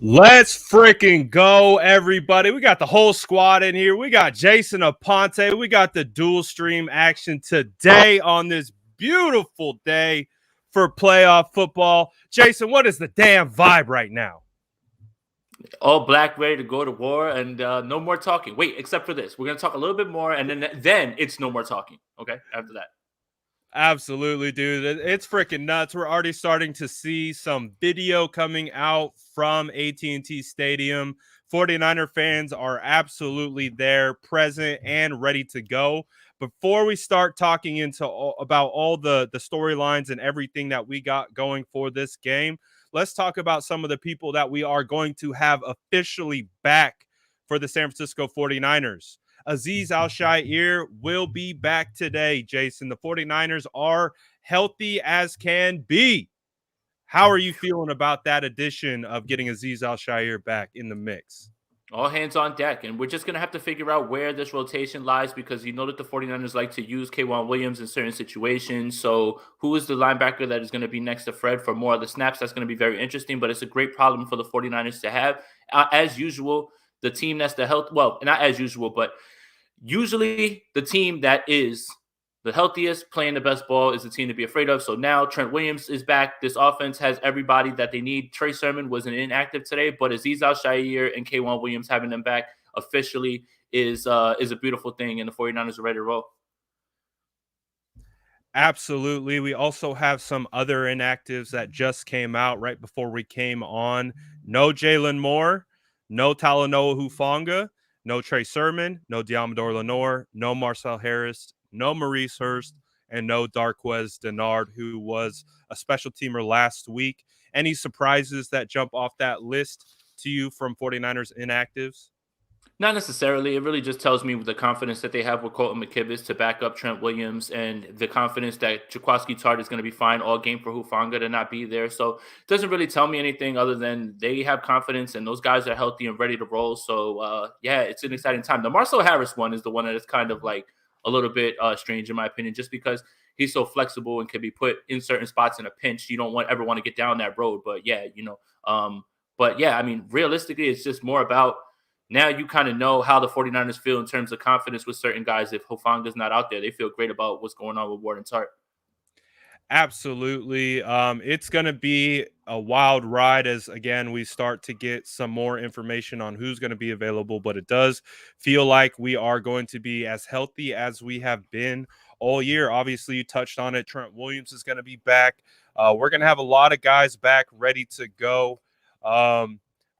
Let's freaking go, everybody. We got the whole squad in here. We got Jason Aponte. We got the dual stream action today on this beautiful day for playoff football. Jason, what is the damn vibe right now? All black, ready to go to war, and no more talking. Wait, except for this. We're going to talk a little bit more, and then it's no more talking, okay, after that. Absolutely, dude. It's freaking nuts. We're already starting to see some video coming out from AT&T Stadium. 49er fans are absolutely there, present, and ready to go. Before we start talking about all the storylines and everything that we got going for this game, let's talk about some of the people that we are going to have officially back for the San Francisco 49ers. Azeez Al-Shaair will be back today, Jason. The 49ers are healthy as can be. How are you feeling about that addition of getting Azeez Al-Shaair back in the mix? All hands on deck, and we're just going to have to figure out where this rotation lies because you know that the 49ers like to use K'Wan Williams in certain situations. So who is the linebacker that is going to be next to Fred for more of the snaps? That's going to be very interesting, but it's a great problem for the 49ers to have. As usual, the team that's the health – well, not as usual, but usually the team that is the healthiest, playing the best ball, is the team to be afraid of. So now Trent Williams is back. This offense has everybody that they need. Trey Sermon was an inactive today, but Azeez Al-Shaair and K'Wan Williams having them back officially is a beautiful thing, and the 49ers are ready to roll. Absolutely. We also have some other inactives that just came out right before we came on. No Jalen Moore, no Talanoa Hufanga, no Trey Sermon, no Diamador Lenore, no Marcel Harris, no Maurice Hurst, and no Darquez Denard, who was a special teamer last week. Any surprises that jump off that list to you from 49ers inactives? Not necessarily. It really just tells me the confidence that they have with Colton McKivitz to back up Trent Williams and the confidence that Jaquiski Tartt is going to be fine all game for Hufanga to not be there. So it doesn't really tell me anything other than they have confidence and those guys are healthy and ready to roll. So, yeah, it's an exciting time. The Marcel Harris one is the one that is kind of like a little bit strange in my opinion, just because he's so flexible and can be put in certain spots in a pinch. You don't ever want to get down that road. But, yeah, but, yeah, I mean, realistically, it's just more about – now you kind of know how the 49ers feel in terms of confidence with certain guys. If Hufanga's not out there, they feel great about what's going on with Ward and Tartt. Absolutely. It's going to be a wild ride as, again, we start to get some more information on who's going to be available, but it does feel like we are going to be as healthy as we have been all year. Obviously, you touched on it. Trent Williams is going to be back. We're going to have a lot of guys back ready to go.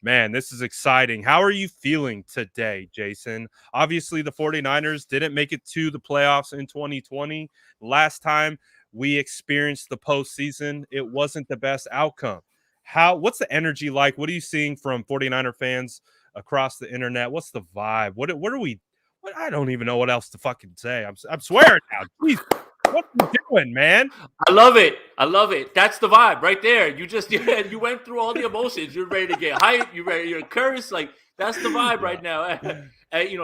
Man, this is exciting. How are you feeling today, Jason? Obviously, the 49ers didn't make it to the playoffs in 2020. Last time we experienced the postseason, it wasn't the best outcome. What's the energy like? What are you seeing from 49er fans across the internet? What's the vibe? What are we – I don't even know what else to fucking say. I'm swearing now. Jeez, what are you doing, man? I love it. I love it. That's the vibe right there. You went through all the emotions. You're ready to get hyped. You're cursed. Like, that's the vibe right now. And,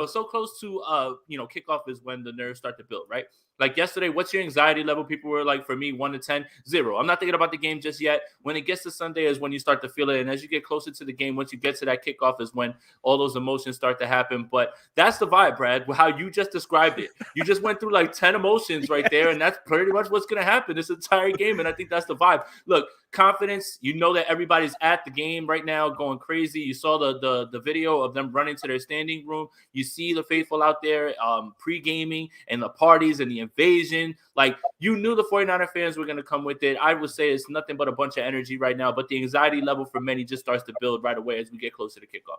so close to, kickoff is when the nerves start to build, right? Like yesterday, what's your anxiety level? People were like, for me, 1 to 10, 0. I'm not thinking about the game just yet. When it gets to Sunday is when you start to feel it. And as you get closer to the game, once you get to that kickoff is when all those emotions start to happen. But that's the vibe, Brad, how you just described it. You just went through like 10 emotions right there. And that's pretty much what's going to happen this entire game. And I think that's the vibe. Look, confidence, you know that everybody's at the game right now going crazy. You saw the video of them running to their standing room. You see the faithful out there pre-gaming and the parties and the invasion. Like, you knew the 49er fans were going to come with it. I would say it's nothing but a bunch of energy right now, but the anxiety level for many just starts to build right away as we get closer to kickoff.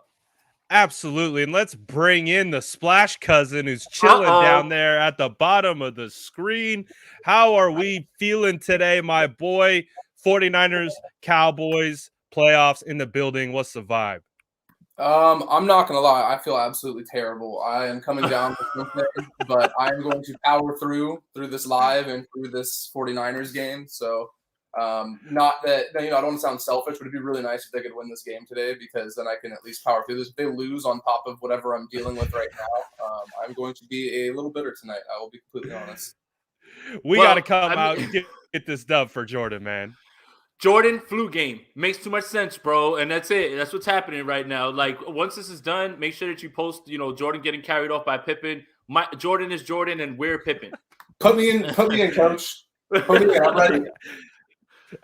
Absolutely. And let's bring in the Splash Cousin who's chilling down there at the bottom of the screen. How are we feeling today, my boy? 49ers, Cowboys, playoffs in the building. What's the vibe? I'm not going to lie. I feel absolutely terrible. I am coming down with something, but I am going to power through this live and through this 49ers game. So not that, I don't want to sound selfish, but it'd be really nice if they could win this game today because then I can at least power through this. If they lose on top of whatever I'm dealing with right now, I'm going to be a little bitter tonight. I will be completely honest. We got to come out and get this dub for Jordan, man. Jordan flu game makes too much sense, bro, and that's it. That's what's happening right now. Like once this is done, make sure that you post, Jordan getting carried off by Pippen. Jordan is Jordan, and we're Pippen. Put me in, coach. Put me in. I'm ready.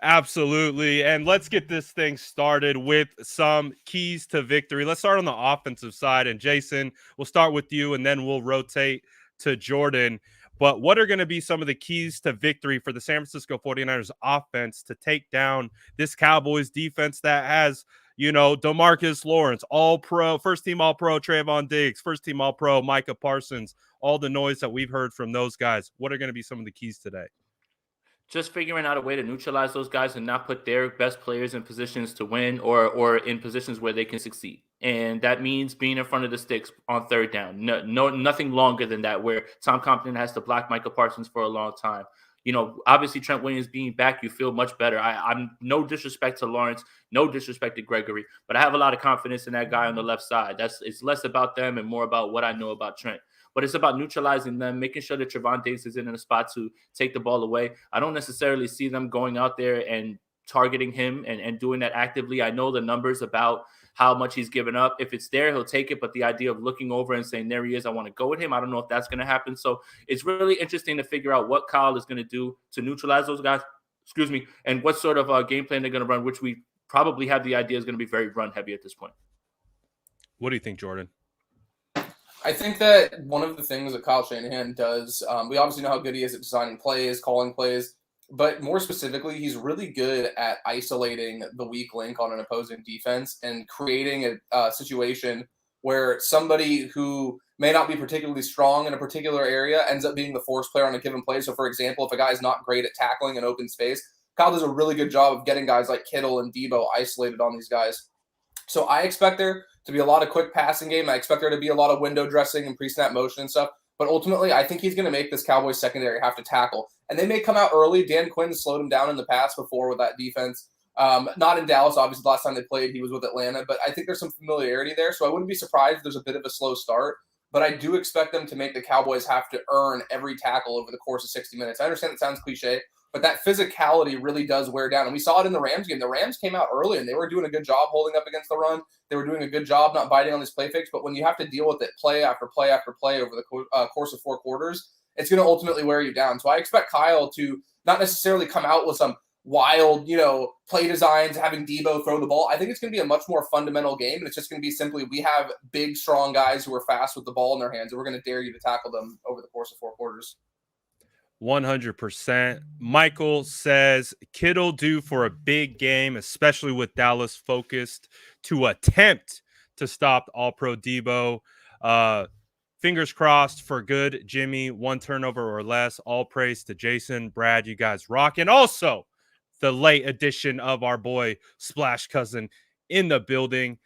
Absolutely. And let's get this thing started with some keys to victory. Let's start on the offensive side. And Jason, we'll start with you and then we'll rotate to Jordan. But what are going to be some of the keys to victory for the San Francisco 49ers offense to take down this Cowboys defense that has, DeMarcus Lawrence, all-pro, first-team all-pro Trayvon Diggs, first-team all-pro Micah Parsons, all the noise that we've heard from those guys. What are going to be some of the keys today? Just figuring out a way to neutralize those guys and not put their best players in positions to win or in positions where they can succeed. And that means being in front of the sticks on third down. No, nothing longer than that, where Tom Compton has to block Micah Parsons for a long time. Obviously Trent Williams being back, you feel much better. I'm no disrespect to Lawrence, no disrespect to Gregory, but I have a lot of confidence in that guy on the left side. It's less about them and more about what I know about Trent. But it's about neutralizing them, making sure that Trevon Diggs is in a spot to take the ball away. I don't necessarily see them going out there and targeting him and doing that actively. I know the numbers about how much he's given up. If it's there, he'll take it. But the idea of looking over and saying, there he is, I want to go with him, I don't know if that's going to happen. So it's really interesting to figure out what Kyle is going to do to neutralize those guys, and what sort of game plan they're going to run, which we probably have the idea is going to be very run heavy at this point. What do you think, Jordan? I think that one of the things that Kyle Shanahan does, we obviously know how good he is at designing plays, calling plays, but more specifically, he's really good at isolating the weak link on an opposing defense and creating a situation where somebody who may not be particularly strong in a particular area ends up being the force player on a given play. So, for example, if a guy is not great at tackling in open space, Kyle does a really good job of getting guys like Kittle and Debo isolated on these guys. So I expect there to be a lot of quick passing game. I expect there to be a lot of window dressing and pre-snap motion and stuff. But ultimately, I think he's going to make this Cowboys secondary have to tackle. And they may come out early. Dan Quinn slowed him down in the past before with that defense. Not in Dallas, obviously, the last time they played, he was with Atlanta. But I think there's some familiarity there. So I wouldn't be surprised if there's a bit of a slow start. But I do expect them to make the Cowboys have to earn every tackle over the course of 60 minutes. I understand it sounds cliche, but that physicality really does wear down. And we saw it in the Rams game. The Rams came out early, and they were doing a good job holding up against the run. They were doing a good job not biting on these play fakes. But when you have to deal with it play after play after play over the course of 4 quarters, it's going to ultimately wear you down. So I expect Kyle to not necessarily come out with some wild, play designs, having Debo throw the ball. I think it's going to be a much more fundamental game, and it's just going to be simply we have big, strong guys who are fast with the ball in their hands, and we're going to dare you to tackle them over the course of 4 quarters. 100%. Michael says Kittle due for a big game, especially with Dallas focused to attempt to stop All-Pro Debo. Fingers crossed for good, Jimmy. 1 turnover or less. All praise to Jason, Brad. You guys rock. And also the late addition of our boy Splash Cousin in the building.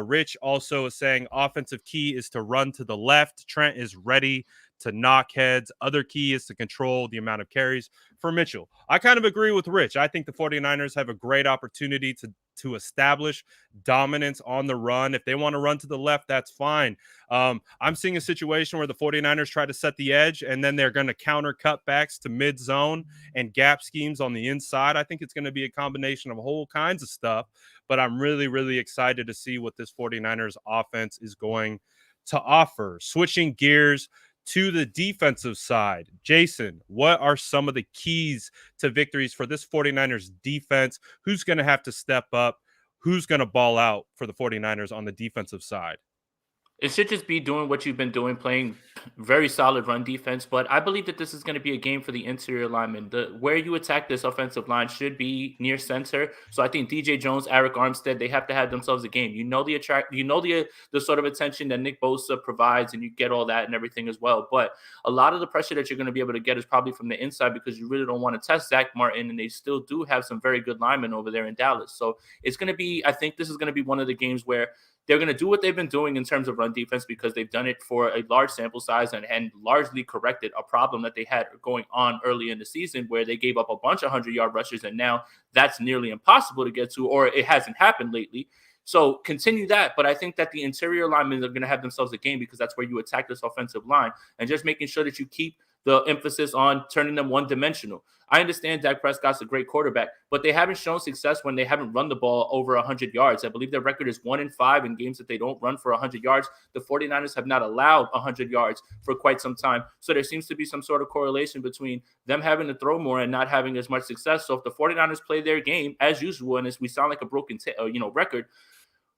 Rich also is saying offensive key is to run to the left. Trent is ready to knock heads. Other key is to control the amount of carries for Mitchell. I kind of agree with Rich. I think the 49ers have a great opportunity to establish dominance on the run. If they want to run to the left, that's fine. I'm seeing a situation where the 49ers try to set the edge and then they're going to counter cutbacks to mid zone and gap schemes on the inside. I think it's going to be a combination of whole kinds of stuff, but I'm really, really excited to see what this 49ers offense is going to offer. Switching gears to the defensive side, Jason, what are some of the keys to victories for this 49ers defense? Who's going to have to step up? Who's going to ball out for the 49ers on the defensive side? It should just be doing what you've been doing, playing very solid run defense. But I believe that this is going to be a game for the interior linemen. Where you attack this offensive line should be near center. So I think DJ Jones, Eric Armstead, they have to have themselves a game. The sort of attention that Nick Bosa provides, and you get all that and everything as well. But a lot of the pressure that you're going to be able to get is probably from the inside because you really don't want to test Zach Martin, and they still do have some very good linemen over there in Dallas. So it's going to be, I think this is going to be one of the games where they're going to do what they've been doing in terms of run defense because they've done it for a large sample size and largely corrected a problem that they had going on early in the season where they gave up a bunch of 100-yard rushers, and now that's nearly impossible to get to, or it hasn't happened lately. So continue that, but I think that the interior linemen are going to have themselves a game because that's where you attack this offensive line, and just making sure that you keep the emphasis on turning them one-dimensional. I understand Dak Prescott's a great quarterback, but they haven't shown success when they haven't run the ball over 100 yards. I believe their record is 1-5 in games that they don't run for 100 yards. The 49ers have not allowed 100 yards for quite some time. So there seems to be some sort of correlation between them having to throw more and not having as much success. So if the 49ers play their game as usual, and as we sound like a broken record,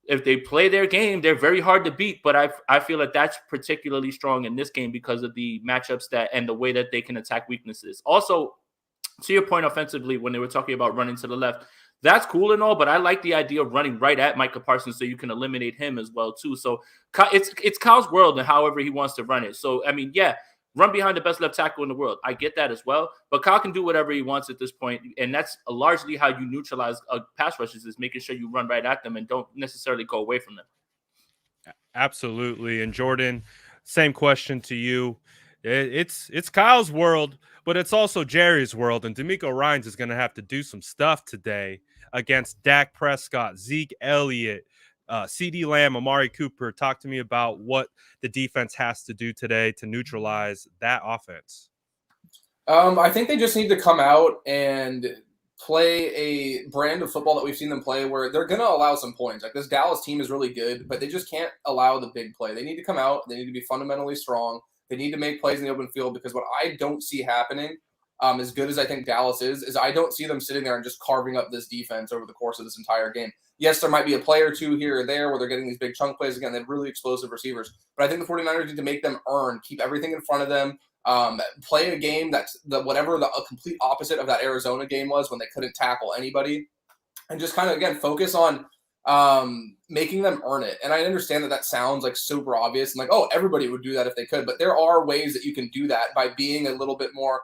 if they play their game, they're very hard to beat. But I feel that that's particularly strong in this game because of the matchups and the way that they can attack weaknesses. Also, to your point offensively, when they were talking about running to the left, that's cool and all, but I like the idea of running right at Micah Parsons so you can eliminate him as well too. So it's Kyle's world and however he wants to run it. So, I mean, yeah, run behind the best left tackle in the world. I get that as well, but Kyle can do whatever he wants at this point, and that's largely how you neutralize pass rushes, is making sure you run right at them and don't necessarily go away from them. Absolutely. And Jordan, same question to you. It's Kyle's world, but it's also Jerry's world, and D'Amico Ryans is going to have to do some stuff today against Dak Prescott, Zeke Elliott, CeeDee Lamb, Amari Cooper. Talk to me about what the defense has to do today to neutralize that offense. I think they just need to come out and play a brand of football that we've seen them play where they're going to allow some points. Like, this Dallas team is really good, but they just can't allow the big play. They need to come out. They need to be fundamentally strong. They need to make plays in the open field, because what I don't see happening, as good as I think Dallas is I don't see them sitting there and just carving up this defense over the course of this entire game. Yes, there might be a play or two here or there where they're getting these big chunk plays. Again, they have really explosive receivers. But I think the 49ers need to make them earn, keep everything in front of them, play a game that's a complete opposite of that Arizona game was when they couldn't tackle anybody, and just kind of, again, focus on making them earn it. And I understand that sounds like super obvious and like, oh, everybody would do that if they could, but there are ways that you can do that by being a little bit more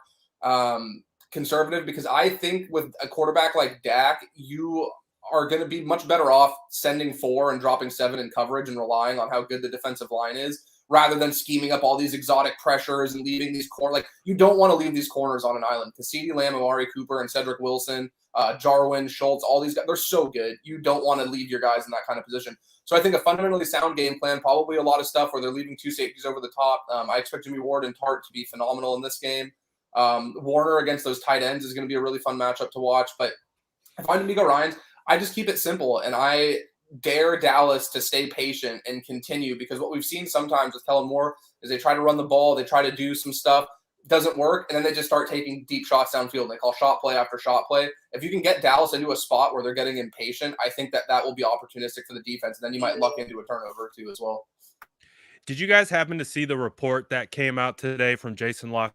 conservative, because I think with a quarterback like Dak, you are going to be much better off sending 4 and dropping 7 in coverage and relying on how good the defensive line is, rather than scheming up all these exotic pressures and leaving these corners. Like, you don't want to leave these corners on an island, because CeeDee Lamb, Amari Cooper, and Cedric Wilson, Jarwin, Schultz, all these guys, they're so good. You don't want to leave your guys in that kind of position. So I think a fundamentally sound game plan, probably a lot of stuff where they're leaving 2 safeties over the top. I expect Jimmy Ward and Tart to be phenomenal in this game. Warner against those tight ends is going to be a really fun matchup to watch. But if I'm D'Amico Ryans, I just keep it simple, and I dare Dallas to stay patient and continue, because what we've seen sometimes with Kellen Moore is they try to run the ball, they try to do some stuff, doesn't work, and then they just start taking deep shots downfield. They call shot play after shot play. If you can get Dallas into a spot where they're getting impatient, I think that will be opportunistic for the defense, and then you might luck into a turnover too as well. Did you guys happen to see the report that came out today from Jason La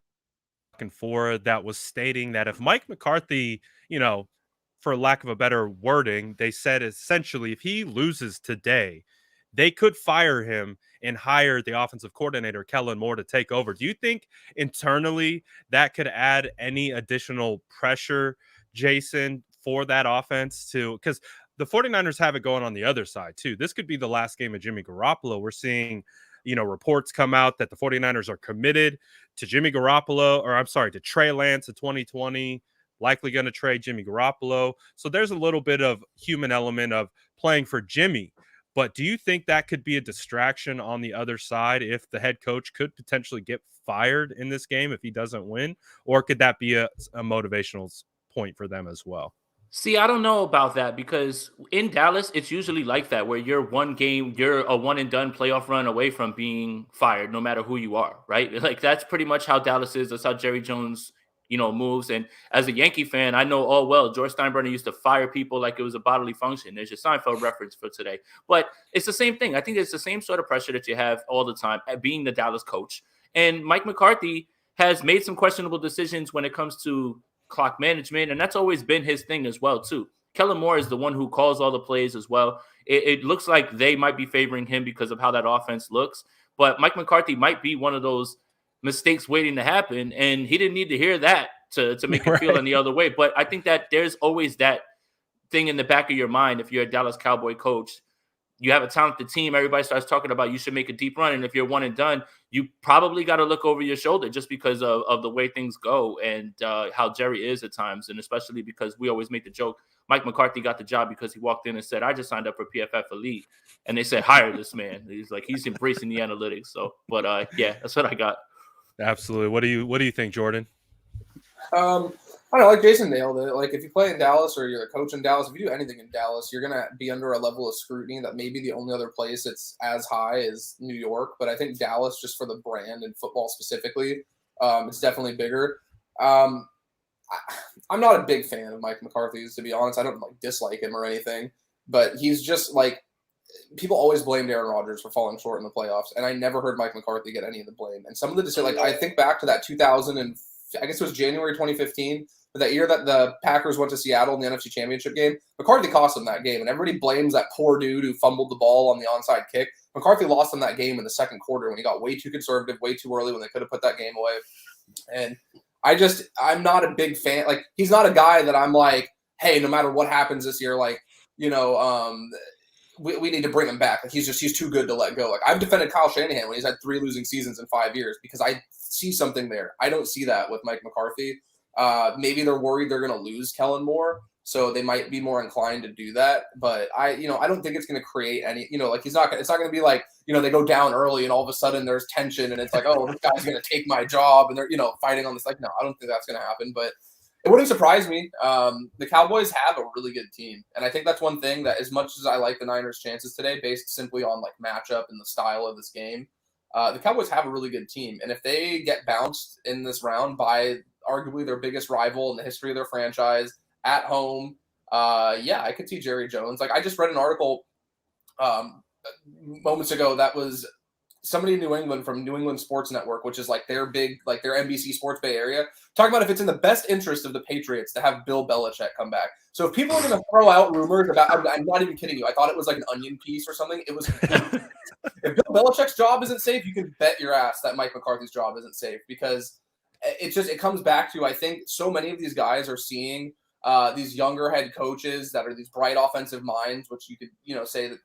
Canfora that was stating that if Mike McCarthy, for lack of a better wording, they said essentially if he loses today, they could fire him and hire the offensive coordinator, Kellen Moore, to take over. Do you think internally that could add any additional pressure, Jason, for that offense because the 49ers have it going on the other side too. This could be the last game of Jimmy Garoppolo. We're seeing, reports come out that the 49ers are committed to to Trey Lance in 2020. Likely going to trade Jimmy Garoppolo. So there's a little bit of human element of playing for Jimmy. But do you think that could be a distraction on the other side if the head coach could potentially get fired in this game if he doesn't win? Or could that be a motivational point for them as well? See, I don't know about that, because in Dallas, it's usually like that, where you're a one and done playoff run away from being fired, no matter who you are, right? Like, that's pretty much how Dallas is. That's how Jerry Jones moves. And as a Yankee fan, I know all well, George Steinbrenner used to fire people like it was a bodily function. There's your Seinfeld reference for today. But it's the same thing. I think it's the same sort of pressure that you have all the time at being the Dallas coach. And Mike McCarthy has made some questionable decisions when it comes to clock management, and that's always been his thing as well, too. Kellen Moore is the one who calls all the plays as well. It looks like they might be favoring him because of how that offense looks. But Mike McCarthy might be one of those mistakes waiting to happen, and he didn't need to hear that to make it feel any other way. But I think that there's always that thing in the back of your mind. If you're a Dallas Cowboy coach, you have a talented team, everybody starts talking about you should make a deep run, and if you're one and done, you probably got to look over your shoulder just because of the way things go and how Jerry is at times, and especially because we always make the joke, Mike McCarthy got the job because he walked in and said, I just signed up for PFF Elite, and they said, hire this man. He's embracing the analytics. So, but yeah, that's what I got. Absolutely. What do you think, Jordan? I don't know, like Jason nailed it. Like if you play in Dallas or you're a coach in Dallas, if you do anything in Dallas, you're gonna be under a level of scrutiny that maybe the only other place it's as high is New York. But I think Dallas, just for the brand and football specifically, it's definitely bigger. Um, I'm not a big fan of Mike McCarthy's, to be honest. I don't like dislike him or anything, but he's just like people always blamed Aaron Rodgers for falling short in the playoffs, and I never heard Mike McCarthy get any of the blame. And some of the decisions, like I think back to that 2000 and I guess it was January 2015, but that year that the Packers went to Seattle in the NFC Championship game, McCarthy cost them that game, and everybody blames that poor dude who fumbled the ball on the onside kick. McCarthy lost them that game in the second quarter when he got way too conservative, way too early when they could have put that game away. And I'm not a big fan. Like he's not a guy that I'm like, hey, no matter what happens this year, like we need to bring him back. Like he's too good to let go. Like I've defended Kyle Shanahan when he's had 3 losing seasons in 5 years because I see something there. I don't see that with Mike McCarthy. Maybe they're worried they're going to lose Kellen Moore, so they might be more inclined to do that. But I don't think it's going to create any. Like it's not going to be like they go down early and all of a sudden there's tension and it's like, oh, this guy's going to take my job and they're fighting on this. Like no, I don't think that's going to happen. But it wouldn't surprise me. The Cowboys have a really good team, and I think that's one thing that, as much as I like the Niners' chances today, based simply on like matchup and the style of this game, the Cowboys have a really good team. And if they get bounced in this round by arguably their biggest rival in the history of their franchise at home, I could see Jerry Jones. Like I just read an article moments ago that was somebody in New England from New England Sports Network, which is like their big, like their NBC Sports Bay Area, talking about if it's in the best interest of the Patriots to have Bill Belichick come back. So if people are going to throw out rumors about, I'm not even kidding you, I thought it was like an onion piece or something. It was, if Bill Belichick's job isn't safe, you can bet your ass that Mike McCarthy's job isn't safe, because it comes back to, I think so many of these guys are seeing these younger head coaches that are these bright offensive minds, which you could, say that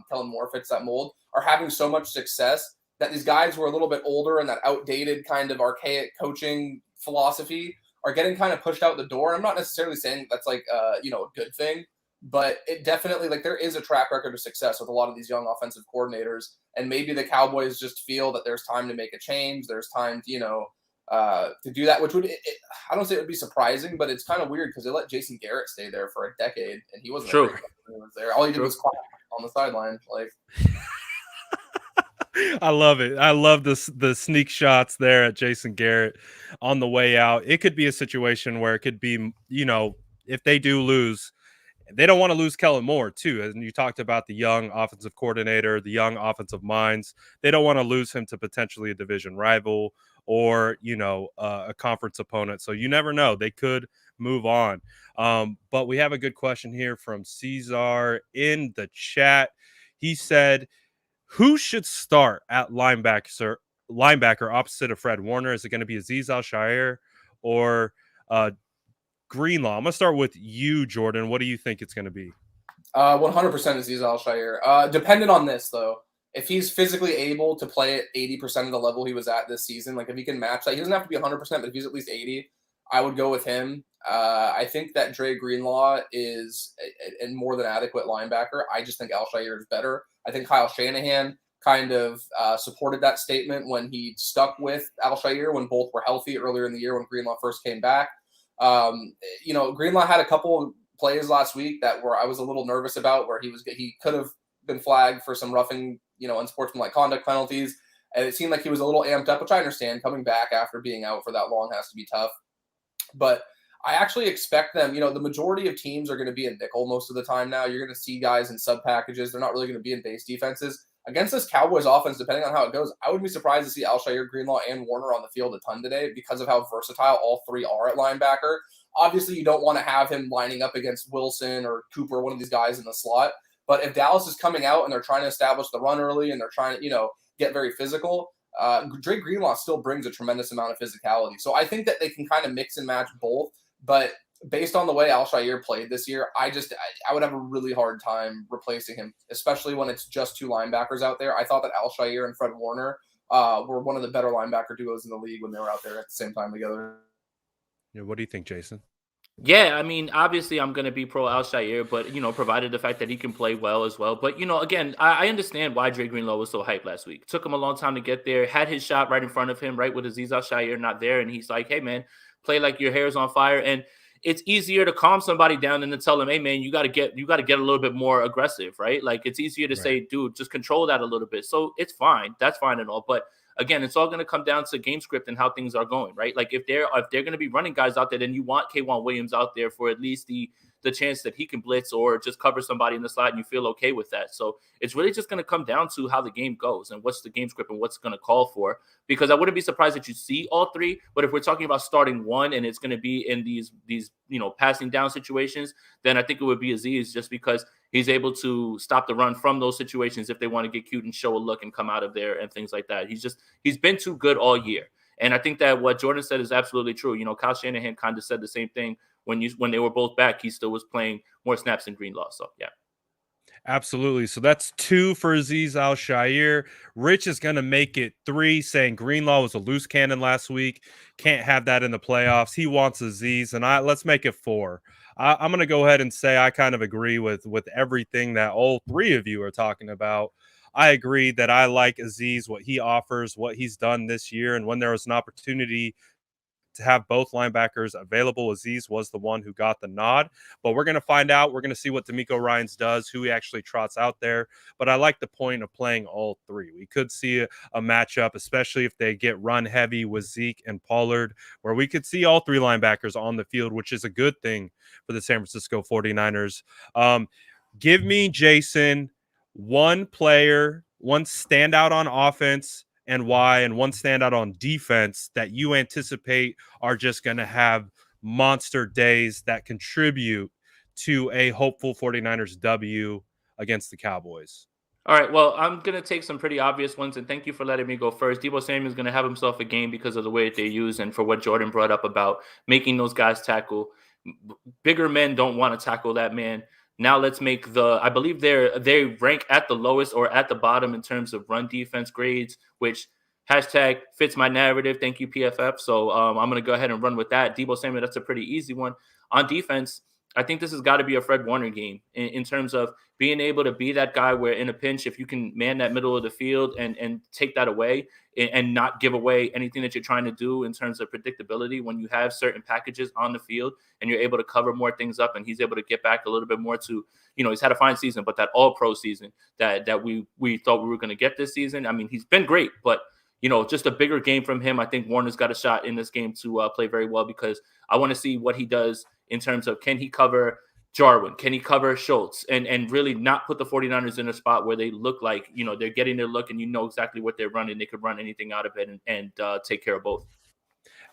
Kellen Moore fits that mold, are having so much success that these guys who are a little bit older and that outdated kind of archaic coaching philosophy are getting kind of pushed out the door. I'm not necessarily saying that's like, a good thing, but it definitely, like, there is a track record of success with a lot of these young offensive coordinators. And maybe the Cowboys just feel that there's time to make a change. There's time to do that, which I don't say it would be surprising, but it's kind of weird because they let Jason Garrett stay there for a decade and he wasn't True. when he was there. All he did was clap on the sideline. Like, I love it. I love the sneak shots there at Jason Garrett on the way out. It could be a situation where it could be, if they do lose, they don't want to lose Kellen Moore too. And you talked about the young offensive coordinator, the young offensive minds. They don't want to lose him to potentially a division rival or, a conference opponent. So you never know. They could move on. But we have a good question here from Cesar in the chat. He said, who should start at linebacker opposite of Fred Warner? Is it going to be Azeez Al-Shaair or Greenlaw? I'm going to start with you, Jordan. What do you think it's going to be? 100% Azeez Al-Shaair. Dependent on this, though. If he's physically able to play at 80% of the level he was at this season, like if he can match that, he doesn't have to be 100%, but if he's at least 80, I would go with him. I think that Dre Greenlaw is a more than adequate linebacker. I just think Al-Shaair is better. I think Kyle Shanahan kind of supported that statement when he stuck with Al-Shaair when both were healthy earlier in the year when Greenlaw first came back. Greenlaw had a couple of plays last week that were I was a little nervous about, where he could have been flagged for some roughing, unsportsmanlike conduct penalties. And it seemed like he was a little amped up, which I understand. Coming back after being out for that long has to be tough. But I actually expect them, the majority of teams are going to be in nickel most of the time now. You're going to see guys in sub packages. They're not really going to be in base defenses. Against this Cowboys offense, depending on how it goes, I wouldn't be surprised to see Al-Shaair, Greenlaw, and Warner on the field a ton today because of how versatile all three are at linebacker. Obviously, you don't want to have him lining up against Wilson or Cooper, one of these guys in the slot. But if Dallas is coming out and they're trying to establish the run early and they're trying to, get very physical, Dre Greenlaw still brings a tremendous amount of physicality. So I think that they can kind of mix and match both. But based on the way Al-Shaair played this year, I would have a really hard time replacing him, especially when it's just two linebackers out there. I thought that Al-Shaair and Fred Warner were one of the better linebacker duos in the league when they were out there at the same time together. Yeah, what do you think, Jason? Yeah, I mean, obviously, I'm going to be pro Alshire, but provided the fact that he can play well as well. But again, I understand why Dre Greenlaw was so hyped last week. It took him a long time to get there. Had his shot right in front of him, right with Aziz Alshire not there, and he's like, "Hey, man, play like your hair's on fire." And it's easier to calm somebody down than to tell them, "Hey, man, you got to get a little bit more aggressive," right? Like it's easier to Right. say, "Dude, just control that a little bit." So it's fine. That's fine and all, but again, it's all going to come down to game script and how things are going, right? Like if they're going to be running guys out there, then you want K'Wan Williams out there for at least the chance that he can blitz or just cover somebody in the slot, and you feel okay with that. So it's really just going to come down to how the game goes and what's the game script and what's going to call for. Because I wouldn't be surprised that you see all three, but if we're talking about starting one and it's going to be in these passing down situations, then I think it would be Aziz, just because he's able to stop the run from those situations if they want to get cute and show a look and come out of there and things like that. He's been too good all year. And I think that what Jordan said is absolutely true. Kyle Shanahan kind of said the same thing when they were both back. He still was playing more snaps than Greenlaw. So yeah. Absolutely. So that's 2 for Aziz Al-Shaair. Rich is going to make it 3, saying Greenlaw was a loose cannon last week. Can't have that in the playoffs. He wants Aziz, and let's make it 4. I'm going to go ahead and say I kind of agree with everything that all 3 of you are talking about. I agree that I like Aziz, what he offers, what he's done this year, and when there was an opportunity to have both linebackers available, Aziz was the one who got the nod. But we're going to find out. We're going to see what D'Amico Ryans does, who he actually trots out there. But I like the point of playing all 3. We could see a matchup, especially if they get run heavy with Zeke and Pollard, where we could see all 3 linebackers on the field, which is a good thing for the San Francisco 49ers. Give me, Jason, one player, one standout on offense and why, and one standout on defense that you anticipate are just going to have monster days that contribute to a hopeful 49ers W against the Cowboys. All right. Well, I'm going to take some pretty obvious ones, and thank you for letting me go first. Debo Samuel is going to have himself a game because of the way that they use and for what Jordan brought up about making those guys tackle. Bigger men don't want to tackle that man. Now let's make I believe they rank at the lowest or at the bottom in terms of run defense grades, which hashtag fits my narrative. Thank you, PFF. So I'm going to go ahead and run with that. Debo Samuel, that's a pretty easy one. On defense, I think this has got to be a Fred Warner game in terms of being able to be that guy where in a pinch, if you can man that middle of the field and take that away and not give away anything that you're trying to do in terms of predictability when you have certain packages on the field and you're able to cover more things up, and he's able to get back a little bit more to, he's had a fine season, but that all pro season that we thought we were going to get this season. I mean, he's been great, but just a bigger game from him. I think Warner's got a shot in this game to play very well, because I want to see what he does in terms of, can he cover Jarwin? Can he cover Schultz? And really not put the 49ers in a spot where they look like, they're getting their look and exactly what they're running. They could run anything out of it and take care of both.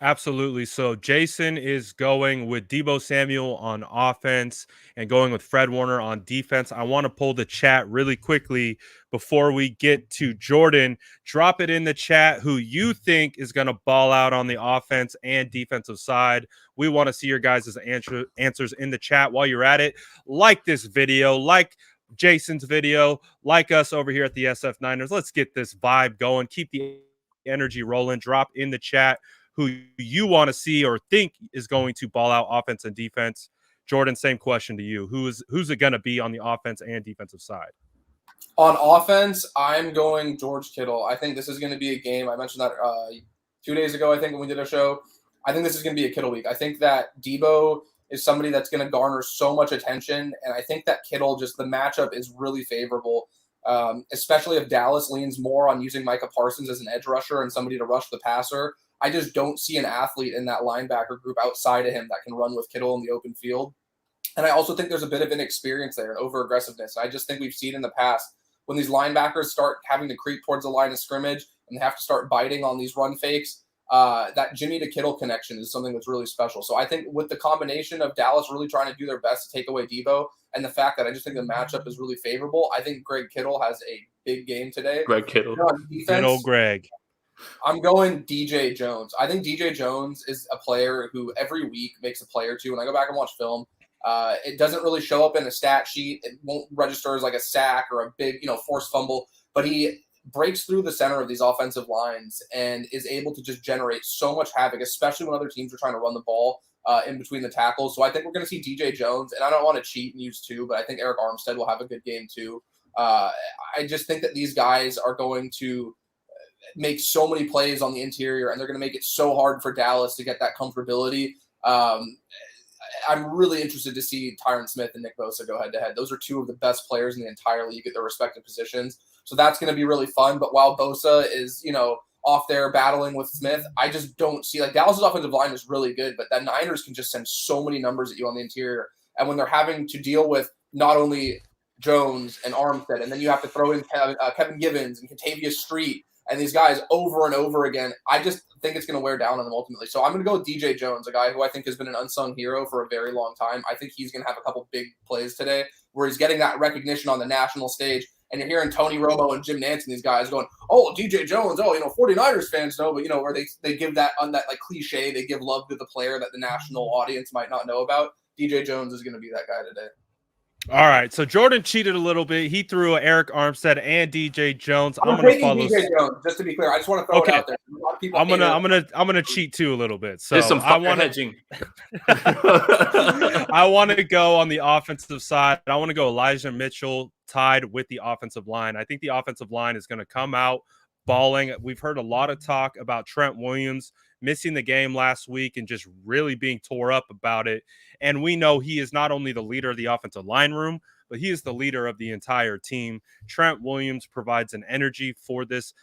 Absolutely. So Jason is going with Debo Samuel on offense and going with Fred Warner on defense. I want to pull the chat really quickly before we get to Jordan. Drop it in the chat who you think is going to ball out on the offense and defensive side. We want to see your guys' answers in the chat. While you're at it, like this video, like Jason's video, like us over here at the SF Niners. Let's get this vibe going. Keep the energy rolling. Drop in the chat who you want to see or think is going to ball out offense and defense. Jordan, same question to you. Who's it going to be on the offense and defensive side? On offense, I'm going George Kittle. I think this is going to be a game. I mentioned that 2 days ago, I think, when we did a show. I think this is going to be a Kittle week. I think that Debo is somebody that's going to garner so much attention, and I think that Kittle, just the matchup is really favorable, especially if Dallas leans more on using Micah Parsons as an edge rusher and somebody to rush the passer. I just don't see an athlete in that linebacker group outside of him that can run with Kittle in the open field. And I also think there's a bit of inexperience there and over-aggressiveness. I just think we've seen in the past when these linebackers start having to creep towards the line of scrimmage and they have to start biting on these run fakes, that Jimmy to Kittle connection is something that's really special. So I think with the combination of Dallas really trying to do their best to take away Debo and the fact that I just think the matchup is really favorable, I think Greg Kittle has a big game today. Greg Kittle. Good old Greg. I'm going DJ Jones. I think DJ Jones is a player who every week makes a play or two. When I go back and watch film, it doesn't really show up in a stat sheet. It won't register as like a sack or a big, forced fumble, but he breaks through the center of these offensive lines and is able to just generate so much havoc, especially when other teams are trying to run the ball. in between the tackles. So I think we're going to see DJ Jones, and I don't want to cheat and use 2, but I think Eric Armstead will have a good game too. I just think that these guys are going to make so many plays on the interior, and they're going to make it so hard for Dallas to get that comfortability. I'm really interested to see Tyron Smith and Nick Bosa go head-to-head. Those are 2 of the best players in the entire league at their respective positions. So that's going to be really fun. But while Bosa is, off there battling with Smith, I just don't see, like, Dallas's offensive line is really good, but the Niners can just send so many numbers at you on the interior. And when they're having to deal with not only Jones and Armstead, and then you have to throw in Kevin Givens and Kentavious Street and these guys over and over again, I just think it's going to wear down on them ultimately. So I'm going to go with DJ Jones, a guy who I think has been an unsung hero for a very long time. I think he's going to have a couple big plays today where he's getting that recognition on the national stage. And you're hearing Tony Romo and Jim Nantz and these guys going, oh, DJ Jones, 49ers fans know, but, where they give that like cliche, they give love to the player that the national audience might not know about. DJ Jones is going to be that guy today. All right, so Jordan cheated a little bit. He threw Eric Armstead and DJ Jones. I'm going to follow DJ Jones, just to be clear. I just want to throw it out there. A lot of people I'm gonna cheat too a little bit. So there's some hedging. I want to go on the offensive side. I want to go Elijah Mitchell tied with the offensive line. I think the offensive line is going to come out balling. We've heard a lot of talk about Trent Williams missing the game last week and just really being tore up about it. And we know he is not only the leader of the offensive line room, but he is the leader of the entire team. Trent Williams provides an energy for this,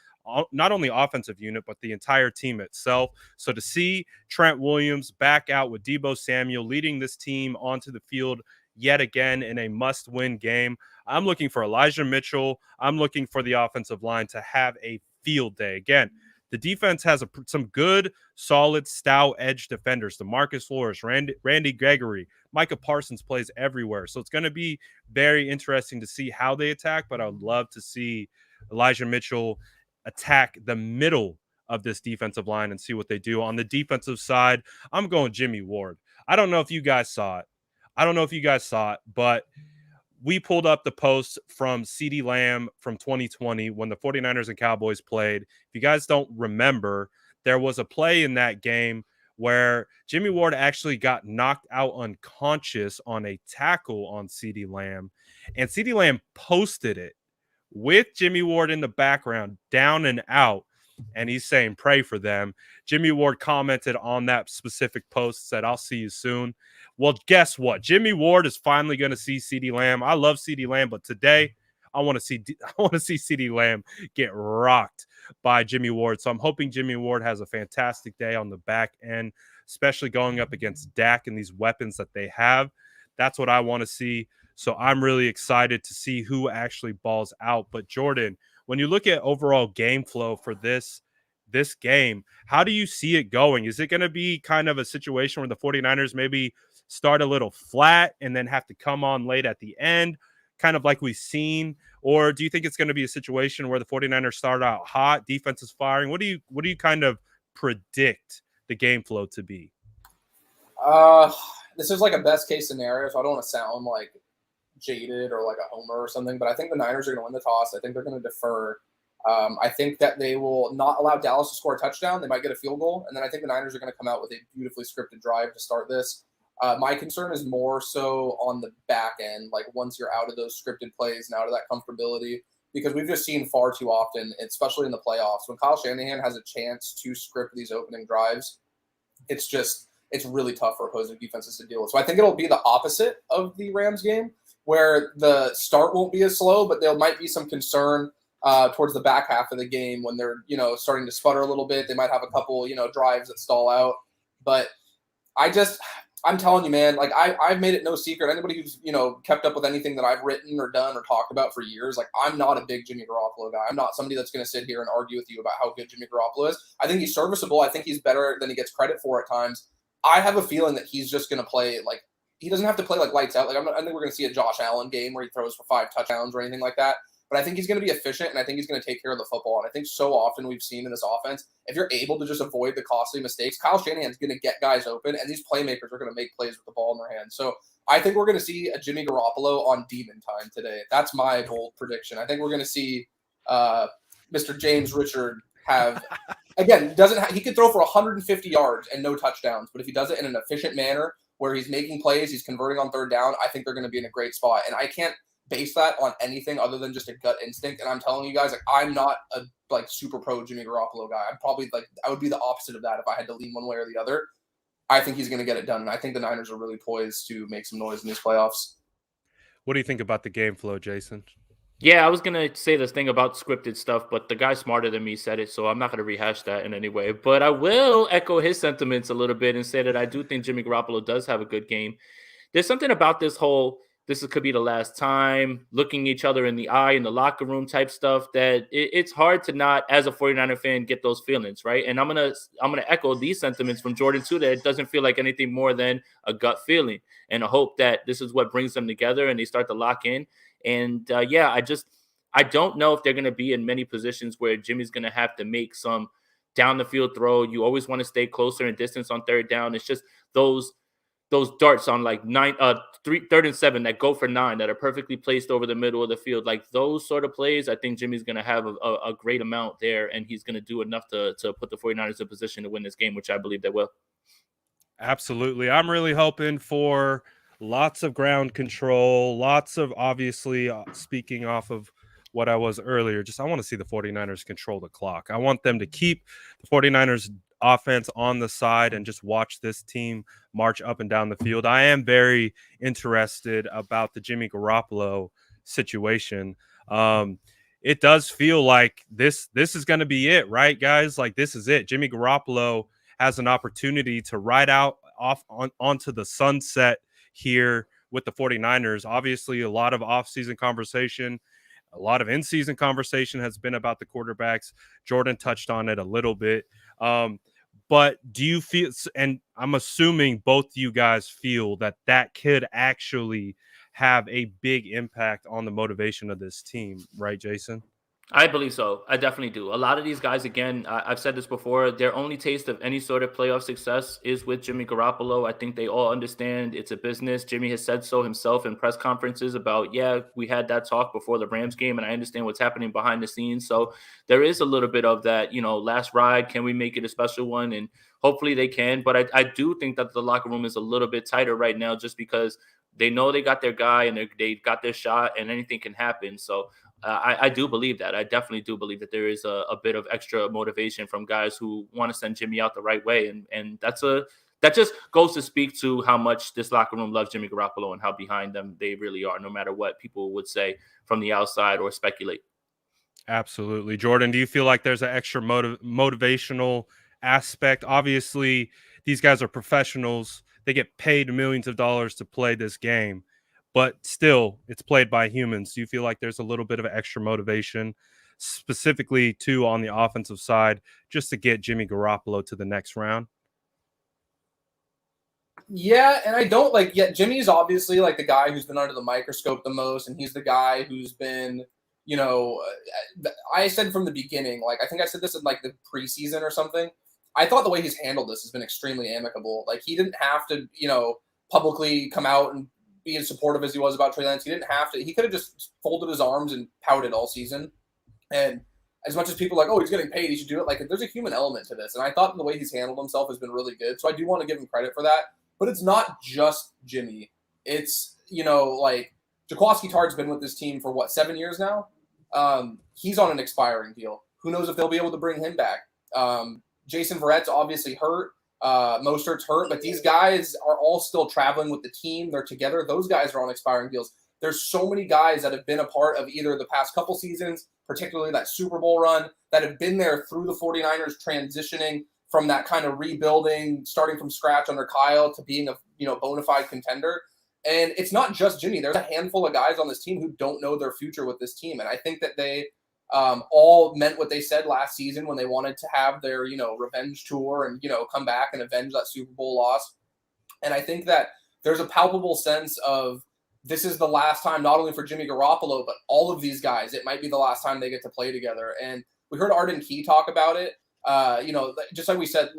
not only offensive unit, but the entire team itself. So to see Trent Williams back out with Deebo Samuel leading this team onto the field yet again in a must-win game, I'm looking for Elijah Mitchell. I'm looking for the offensive line to have a field day. Again, the defense has some good, solid, stout edge defenders. DeMarcus Flores, Randy Gregory, Micah Parsons plays everywhere. So it's going to be very interesting to see how they attack, but I would love to see Elijah Mitchell attack the middle of this defensive line and see what they do. On the defensive side, I'm going Jimmy Ward. I don't know if you guys saw it. But we pulled up the post from CeeDee Lamb from 2020 when the 49ers and Cowboys played. If you guys don't remember, there was a play in that game where Jimmy Ward actually got knocked out unconscious on a tackle on CeeDee Lamb, and CeeDee Lamb posted it with Jimmy Ward in the background, down and out, and he's saying pray for them. Jimmy Ward commented on that specific post, said, I'll see you soon. Well, guess what? Jimmy Ward is finally going to see CeeDee Lamb. I love CeeDee Lamb, but today I want to see CeeDee Lamb get rocked by Jimmy Ward. So I'm hoping Jimmy Ward has a fantastic day on the back end, especially going up against Dak and these weapons that they have. That's what I want to see. So I'm really excited to see who actually balls out. But Jordan, when you look at overall game flow for this game, how do you see it going? Is it going to be kind of a situation where the 49ers maybe start a little flat and then have to come on late at the end, kind of like we've seen? Or do you think it's going to be a situation where the 49ers start out hot, defense is firing? What do you kind of predict the game flow to be? This is like a best case scenario, so I don't want to sound like jaded or like a homer or something, but I think the Niners are going to win the toss. I think they're going to defer. I think that they will not allow Dallas to score a touchdown. They might get a field goal, and then I think the Niners are going to come out with a beautifully scripted drive to start this. My concern is more so on the back end, like once you're out of those scripted plays and out of that comfortability, because we've just seen far too often, especially in the playoffs, when Kyle Shanahan has a chance to script these opening drives, it's really tough for opposing defenses to deal with. So I think it'll be the opposite of the Rams game, where the start won't be as slow, but there might be some concern towards the back half of the game when they're, starting to sputter a little bit. They might have a couple, drives that stall out. But I'm telling you, man, like I've made it no secret. Anybody who's, kept up with anything that I've written or done or talked about for years, like I'm not a big Jimmy Garoppolo guy. I'm not somebody that's going to sit here and argue with you about how good Jimmy Garoppolo is. I think he's serviceable. I think he's better than he gets credit for at times. I have a feeling that he's just going to play like, he doesn't have to play like lights out. Like I think we're going to see a Josh Allen game where he throws for 5 touchdowns or anything like that. But I think he's going to be efficient, and I think he's going to take care of the football. And I think so often we've seen in this offense, if you're able to just avoid the costly mistakes, Kyle Shanahan's going to get guys open, and these playmakers are going to make plays with the ball in their hands. So I think we're going to see a Jimmy Garoppolo on demon time today. That's my bold prediction. I think we're going to see Mr. James Richard have again he could throw for 150 yards and no touchdowns, but if he does it in an efficient manner where he's making plays, he's converting on third down, I think they're going to be in a great spot. And I can't base that on anything other than just a gut instinct. And I'm telling you guys, like, I'm not a super pro Jimmy Garoppolo guy. I'm probably I would be the opposite of that if I had to lean one way or the other. I think he's going to get it done. And I think the Niners are really poised to make some noise in these playoffs. What do you think about the game flow, Jason? Yeah, I was going to say this thing about scripted stuff, but the guy smarter than me said it, so I'm not going to rehash that in any way. But I will echo his sentiments a little bit and say that I do think Jimmy Garoppolo does have a good game. There's something about this could be the last time, looking each other in the eye in the locker room type stuff, that it's hard to not, as a 49er fan, get those feelings, right? And I'm gonna echo these sentiments from Jordan too, that it doesn't feel like anything more than a gut feeling and a hope that this is what brings them together and they start to lock in. And I don't know if they're going to be in many positions where Jimmy's going to have to make some down the field throw. You always want to stay closer in distance on third down. It's just those darts on like 3rd and 7 that go for 9 that are perfectly placed over the middle of the field. Like those sort of plays, I think Jimmy's going to have a great amount there, and he's going to do enough to put the 49ers in position to win this game, which I believe they will. Absolutely. I'm really hoping for lots of ground control, lots of, obviously, speaking off of what I was earlier, I want to see the 49ers control the clock. I want them to keep the 49ers offense on the side and just watch this team march up and down the field. I am very interested about the Jimmy Garoppolo situation. It does feel like this is going to be it, right, guys? Like, this is it. Jimmy Garoppolo has an opportunity to ride onto the sunset here with the 49ers. Obviously, a lot of offseason conversation, a lot of in-season conversation has been about the quarterbacks. Jordan touched on it a little bit. But do you feel, and I'm assuming both you guys feel, that could actually have a big impact on the motivation of this team, right, Jason? I believe so. I definitely do. A lot of these guys, again, I've said this before, their only taste of any sort of playoff success is with Jimmy Garoppolo. I think they all understand it's a business. Jimmy has said so himself in press conferences about, we had that talk before the Rams game, and I understand what's happening behind the scenes. So there is a little bit of that, last ride. Can we make it a special one? And hopefully they can. But I do think that the locker room is a little bit tighter right now just because they know they got their guy and they got their shot and anything can happen. So I do believe that. I definitely do believe that there is a bit of extra motivation from guys who want to send Jimmy out the right way. And that just goes to speak to how much this locker room loves Jimmy Garoppolo and how behind them they really are, no matter what people would say from the outside or speculate. Absolutely. Jordan, do you feel like there's an extra motivational aspect? Obviously, these guys are professionals. They get paid millions of dollars to play this game, but still, it's played by humans. Do you feel like there's a little bit of extra motivation, specifically too on the offensive side, just to get Jimmy Garoppolo to the next round? Yeah, and I don't Jimmy's obviously like the guy who's been under the microscope the most, and he's the guy who's been, I said from the beginning, I think I said this in the preseason or something. I thought the way he's handled this has been extremely amicable. He didn't have to, publicly come out and be as supportive as he was about Trey Lance. He didn't have to. He could have just folded his arms and pouted all season. And as much as people are he's getting paid, he should do it. There's a human element to this. And I thought the way he's handled himself has been really good. So I do want to give him credit for that. But it's not just Jimmy. It's, Jaquiski Tartt's been with this team for 7 years now? He's on an expiring deal. Who knows if they'll be able to bring him back? Jason Verrett's obviously hurt. Mostert's hurt, but these guys are all still traveling with the team. They're together. Those guys are on expiring deals. There's so many guys that have been a part of either the past couple seasons, particularly that Super Bowl run, that have been there through the 49ers transitioning from that kind of rebuilding, starting from scratch under Kyle to being a bona fide contender. And it's not just Jimmy. There's a handful of guys on this team who don't know their future with this team. And I think that they all meant what they said last season when they wanted to have their, revenge tour and, come back and avenge that Super Bowl loss. And I think that there's a palpable sense of this is the last time, not only for Jimmy Garoppolo, but all of these guys. It might be the last time they get to play together. And we heard Arden Key talk about it. Just like we said,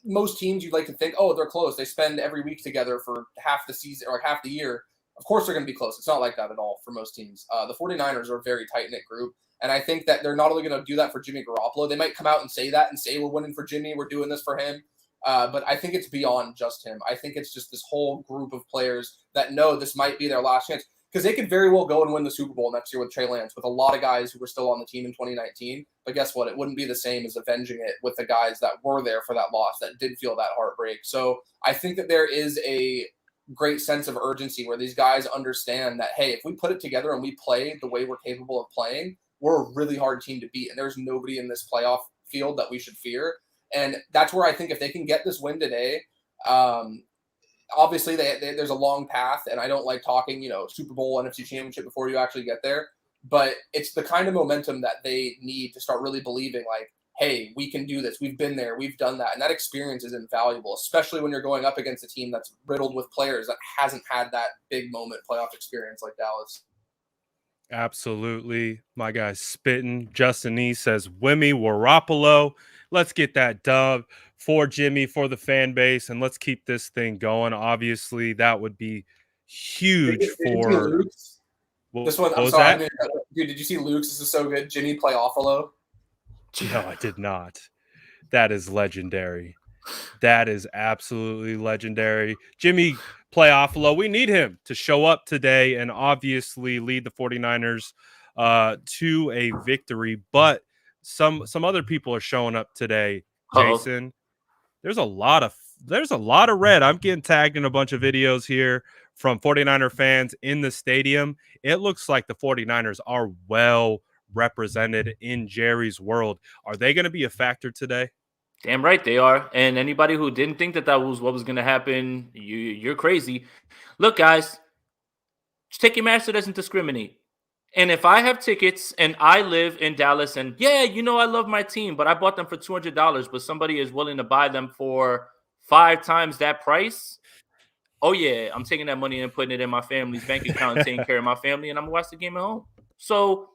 most teams you'd like to think, oh, they're close. They spend every week together for half the season or half the year. Of course they're going to be close. It's not like that at all for most teams. The 49ers are a very tight-knit group. And I think that they're not only going to do that for Jimmy Garoppolo, they might come out and say that and say we're winning for Jimmy, we're doing this for him. But I think it's beyond just him. I think it's just this whole group of players that know this might be their last chance. Because they could very well go and win the Super Bowl next year with Trey Lance, with a lot of guys who were still on the team in 2019. But guess what? It wouldn't be the same as avenging it with the guys that were there for that loss, that did feel that heartbreak. So I think that there is a great sense of urgency where these guys understand that, hey, if we put it together and we play the way we're capable of playing, we're a really hard team to beat. And there's nobody in this playoff field that we should fear. And that's where I think if they can get this win today, obviously there's a long path, and I don't like talking, Super Bowl, NFC Championship before you actually get there. But it's the kind of momentum that they need to start really believing, like, hey, we can do this. We've been there. We've done that. And that experience is invaluable, especially when you're going up against a team that's riddled with players that hasn't had that big moment playoff experience like Dallas. Absolutely. My guy's spitting. Justin E says, Wimmy Garoppolo. Let's get that dub for Jimmy, for the fan base, and let's keep this thing going. Obviously, that would be huge for this one. I'm sorry, dude. Did you see Luke's? This is so good. Jimmy play Offalo. No, I did not. That is legendary. That is absolutely legendary. Jimmy Playoffalo, we need him to show up today and obviously lead the 49ers to a victory. But some other people are showing up today, Jason. There's a lot of red. I'm getting tagged in a bunch of videos here from 49er fans in the stadium. It looks like the 49ers are well represented in Jerry's world. Are they going to be a factor today? Damn right they are. And anybody who didn't think that was what was going to happen, you're crazy. Look, guys, ticket master doesn't discriminate. And if I have tickets and I live in Dallas and, I love my team, but I bought them for $200, but somebody is willing to buy them for 5 times that price, oh, yeah, I'm taking that money and putting it in my family's bank account and taking care of my family, and I'm going to watch the game at home. So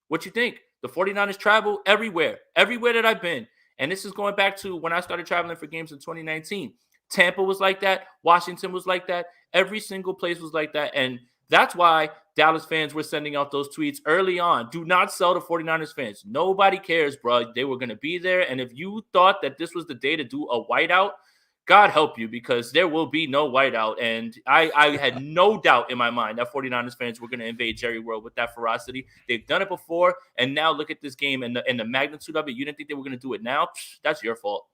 what you think? The 49ers travel everywhere that I've been. And this is going back to when I started traveling for games in 2019. Tampa was like that. Washington was like that. Every single place was like that. And that's why Dallas fans were sending out those tweets early on. Do not sell to 49ers fans. Nobody cares, bro. They were going to be there. And if you thought that this was the day to do a whiteout, God help you, because there will be no whiteout. And I had no doubt in my mind that 49ers fans were going to invade Jerry World with that ferocity. They've done it before. And now look at this game and the magnitude of it. You didn't think they were going to do it now? That's your fault.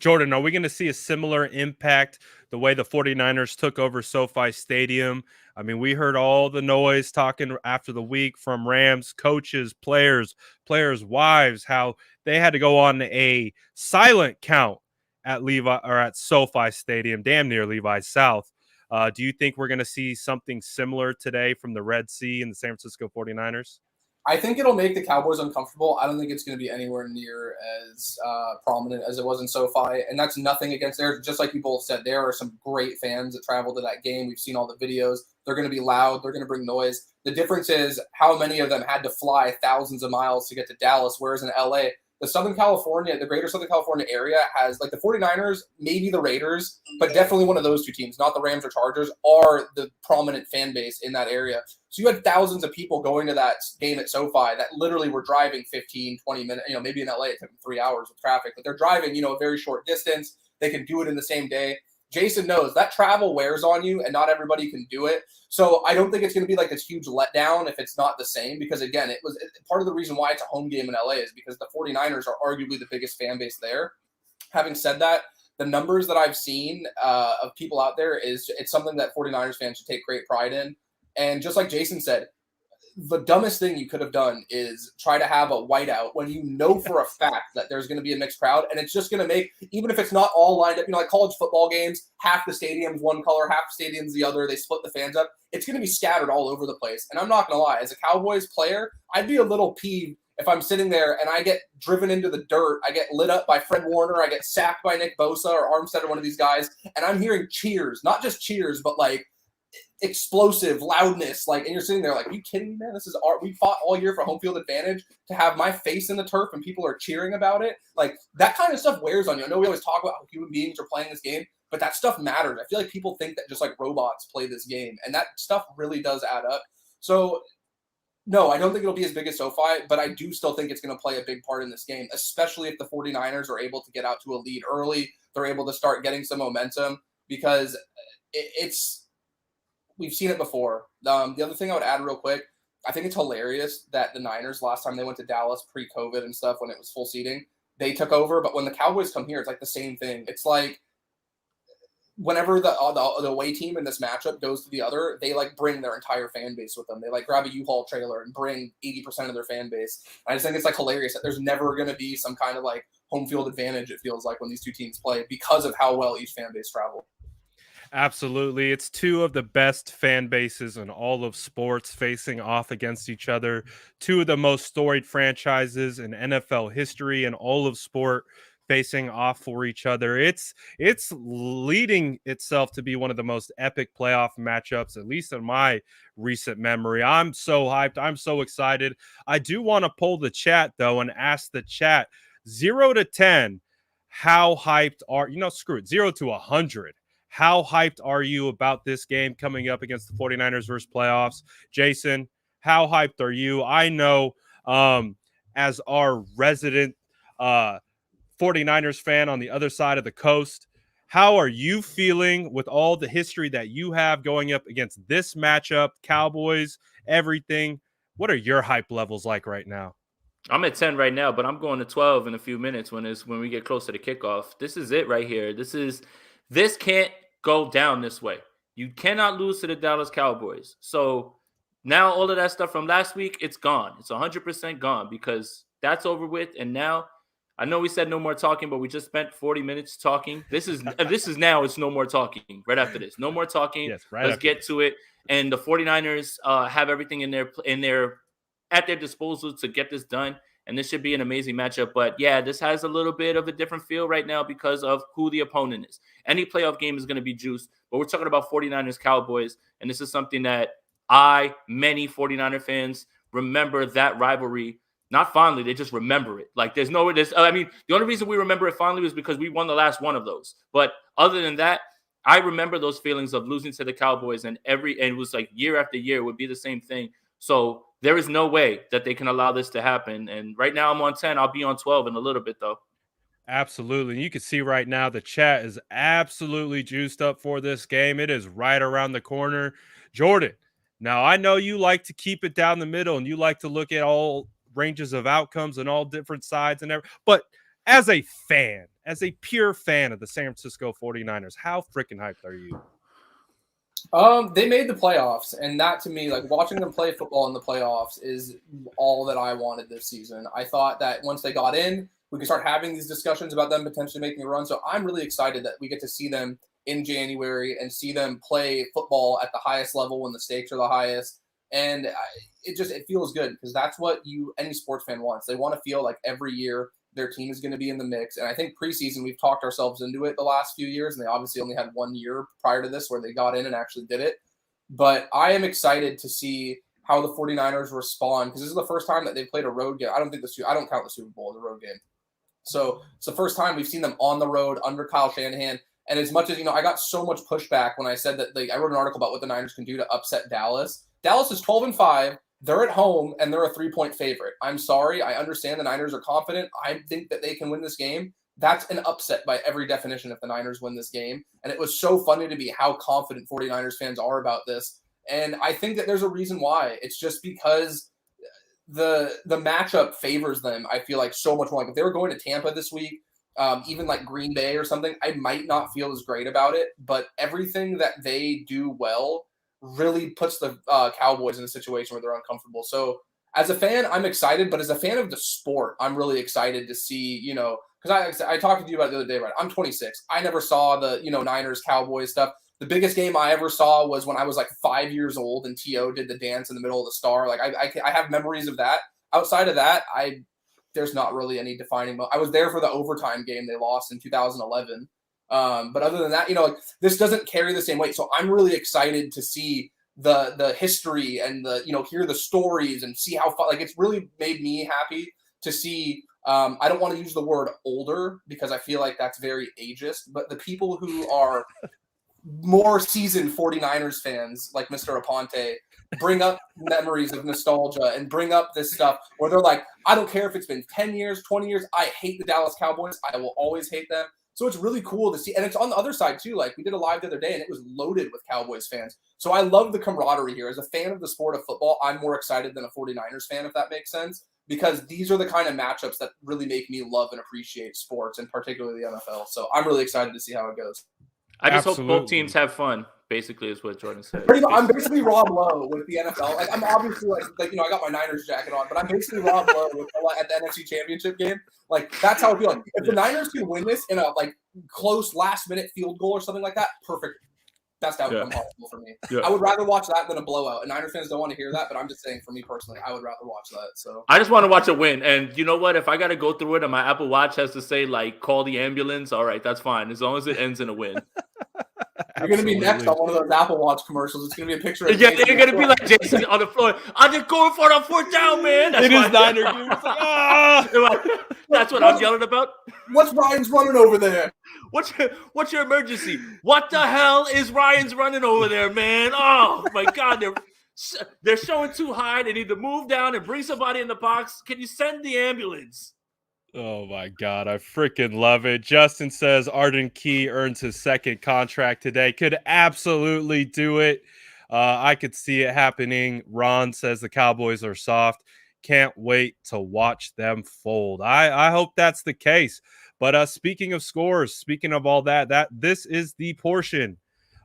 Jordan, are we going to see a similar impact the way the 49ers took over SoFi Stadium? I mean, we heard all the noise talking after the week from Rams coaches, players, wives, how they had to go on a silent count at SoFi Stadium, damn near Levi's South. Do you think we're going to see something similar today from the Red Sea and the San Francisco 49ers? I think it'll make the Cowboys uncomfortable. I don't think it's going to be anywhere near as prominent as it was in SoFi. And that's nothing against there. Just like you both said, there are some great fans that travel to that game. We've seen all the videos. They're going to be loud. They're going to bring noise. The difference is how many of them had to fly thousands of miles to get to Dallas, whereas in LA, the greater Southern California area has, like, the 49ers, maybe the Raiders, but definitely one of those two teams, not the Rams or Chargers, are the prominent fan base in that area. So you had thousands of people going to that game at SoFi that literally were driving 15, 20 minutes. Maybe in LA it took them 3 hours with traffic, but they're driving, a very short distance. They can do it in the same day. Jason knows that travel wears on you, and not everybody can do it. So I don't think it's going to be like this huge letdown if it's not the same, because, again, part of the reason why it's a home game in LA is because the 49ers are arguably the biggest fan base there. Having said that, the numbers that I've seen of people out there it's something that 49ers fans should take great pride in. And just like Jason said, the dumbest thing you could have done is try to have a whiteout when you know for a fact that there's going to be a mixed crowd, and it's just going to make, even if it's not all lined up, like college football games, half the stadium's one color, half the stadium's the other, they split the fans up, it's going to be scattered all over the place. And I'm not going to lie, as a Cowboys player, I'd be a little peeved if I'm sitting there and I get driven into the dirt, I get lit up by Fred Warner, I get sacked by Nick Bosa or Armstead or one of these guys, and I'm hearing cheers, not just cheers, but like explosive loudness, and you're sitting there like, are you kidding me, man? This is we fought all year for home field advantage to have my face in the turf and people are cheering about it. Like, that kind of stuff wears on you. I know we always talk about how human beings are playing this game. but that stuff matters. I feel like people think that just like robots play this game, and that stuff really does add up. So no, I don't think it'll be as big as SoFi, but I do still think it's going to play a big part in this game, especially if the 49ers are able to get out to a lead early. They're able to start getting some momentum because we've seen it before. The other thing I would add real quick, I think it's hilarious that the Niners, last time they went to Dallas pre-COVID and stuff when it was full seating, they took over. But when the Cowboys come here, it's like the same thing. It's like whenever the away team in this matchup goes to the other, they like bring their entire fan base with them. They like grab a U-Haul trailer and bring 80% of their fan base. I just think it's like hilarious that there's never going to be some kind of like home field advantage, it feels like, when these two teams play because of how well each fan base travel. Absolutely. It's two of the best fan bases in all of sports facing off against each other. Two of the most storied franchises in NFL history and all of sport facing off for each other. It's leading itself to be one of the most epic playoff matchups, at least in my recent memory. I'm so hyped. I'm so excited. I do want to poll the chat though and ask the chat 0 to 10. How hyped are screw it, 0 to 100. How hyped are you about this game coming up against the 49ers versus playoffs? Jason, how hyped are you? I know as our resident 49ers fan on the other side of the coast, how are you feeling with all the history that you have going up against this matchup, Cowboys, everything? What are your hype levels like right now? I'm at 10 right now, but I'm going to 12 in a few minutes when we get closer to kickoff. This is it right here. This can't go down this way. You cannot lose to the Dallas Cowboys. So now all of that stuff from last week, it's gone. It's 100% gone because that's over with. And now I know we said no more talking, but we just spent 40 minutes talking. This is now it's no more talking right after this. No more talking. Yes, right. Let's get to it. And the 49ers have everything at their disposal to get this done. And this should be an amazing matchup. But yeah, this has a little bit of a different feel right now because of who the opponent is. Any playoff game is going to be juiced. But we're talking about 49ers Cowboys. And this is something that many 49er fans remember that rivalry. Not fondly, they just remember it. Like the only reason we remember it fondly was because we won the last one of those. But other than that, I remember those feelings of losing to the Cowboys and it was like year after year would be the same thing. So there is no way that they can allow this to happen. And right now I'm on 10. I'll be on 12 in a little bit, though. Absolutely. You can see right now the chat is absolutely juiced up for this game. It is right around the corner. Jordan, now I know you like to keep it down the middle and you like to look at all ranges of outcomes and all different sides and everything. But as a fan, as a pure fan of the San Francisco 49ers, how freaking hyped are you? They made the playoffs, and that to me, like watching them play football in the playoffs is all that I wanted this season. I thought that once they got in, we could start having these discussions about them potentially making a run. So I'm really excited that we get to see them in January and see them play football at the highest level when the stakes are the highest. And it feels good because that's what any sports fan wants. They want to feel like every year their team is going to be in the mix. And I think preseason, we've talked ourselves into it the last few years, and they obviously only had 1 year prior to this where they got in and actually did it. But I am excited to see how the 49ers respond because this is the first time that they've played a road game. I don't count the Super Bowl as a road game. So it's the first time we've seen them on the road under Kyle Shanahan. And as much as, I got so much pushback when I said that I wrote an article about what the Niners can do to upset Dallas. Dallas is 12-5. They're at home, and they're a 3-point favorite. I'm sorry. I understand the Niners are confident. I think that they can win this game. That's an upset by every definition if the Niners win this game. And it was so funny to me how confident 49ers fans are about this. And I think that there's a reason why. It's just because the matchup favors them, I feel like, so much more. Like if they were going to Tampa this week, even like Green Bay or something, I might not feel as great about it. But everything that they do well really puts the Cowboys in a situation where they're uncomfortable. So as a fan, I'm excited, but as a fan of the sport, I'm really excited to see, because I talked to you about it the other day, right? I'm 26. I never saw the, Niners, Cowboys stuff. The biggest game I ever saw was when I was like 5 years old and T.O. did the dance in the middle of the star. Like I have memories of that. Outside of that, there's not really any defining moment. I was there for the overtime game they lost in 2011. But other than that, this doesn't carry the same weight. So I'm really excited to see the history and hear the stories and see how fun. Like it's really made me happy to see I don't want to use the word older because I feel like that's very ageist, but the people who are more seasoned 49ers fans like Mr. Aponte bring up memories of nostalgia and bring up this stuff where they're like, I don't care if it's been 10 years, 20 years. I hate the Dallas Cowboys. I will always hate them. So it's really cool to see. And it's on the other side too. Like we did a live the other day and it was loaded with Cowboys fans. So I love the camaraderie here. As a fan of the sport of football, I'm more excited than a 49ers fan, if that makes sense, because these are the kind of matchups that really make me love and appreciate sports, and particularly the NFL. So I'm really excited to see how it goes. I just hope both teams have fun. Basically, is what Jordan said. I'm basically Rob Lowe with the NFL. Like I'm obviously like I got my Niners jacket on, but I'm basically Rob Lowe at the NFC Championship game. Like that's how I feel. Like if the Niners can win this in a like close last minute field goal or something like that, perfect. Best outcome possible for me. Yeah. I would rather watch that than a blowout. And Niners fans don't want to hear that, but I'm just saying for me personally, I would rather watch that. So I just want to watch a win. And you know what? If I got to go through it and my Apple Watch has to say like call the ambulance, all right, that's fine as long as it ends in a win. You're going to be next on one of those Apple Watch commercials. It's going to be a picture of Jason. You're going to be like Jason on the floor. I'm just going for the fourth down, man. That's it is Niner dude. Like, that's what I'm yelling about. What's Ryan's running over there? What's your emergency? What the hell is Ryan's running over there, man? Oh, my God. They're showing too high. They need to move down and bring somebody in the box. Can you send the ambulance? Oh, my God. I freaking love it. Justin says Arden Key earns his second contract today. Could absolutely do it. I could see it happening. Ron says the Cowboys are soft. Can't wait to watch them fold. I hope that's the case. But speaking of scores, speaking of all that this is the portion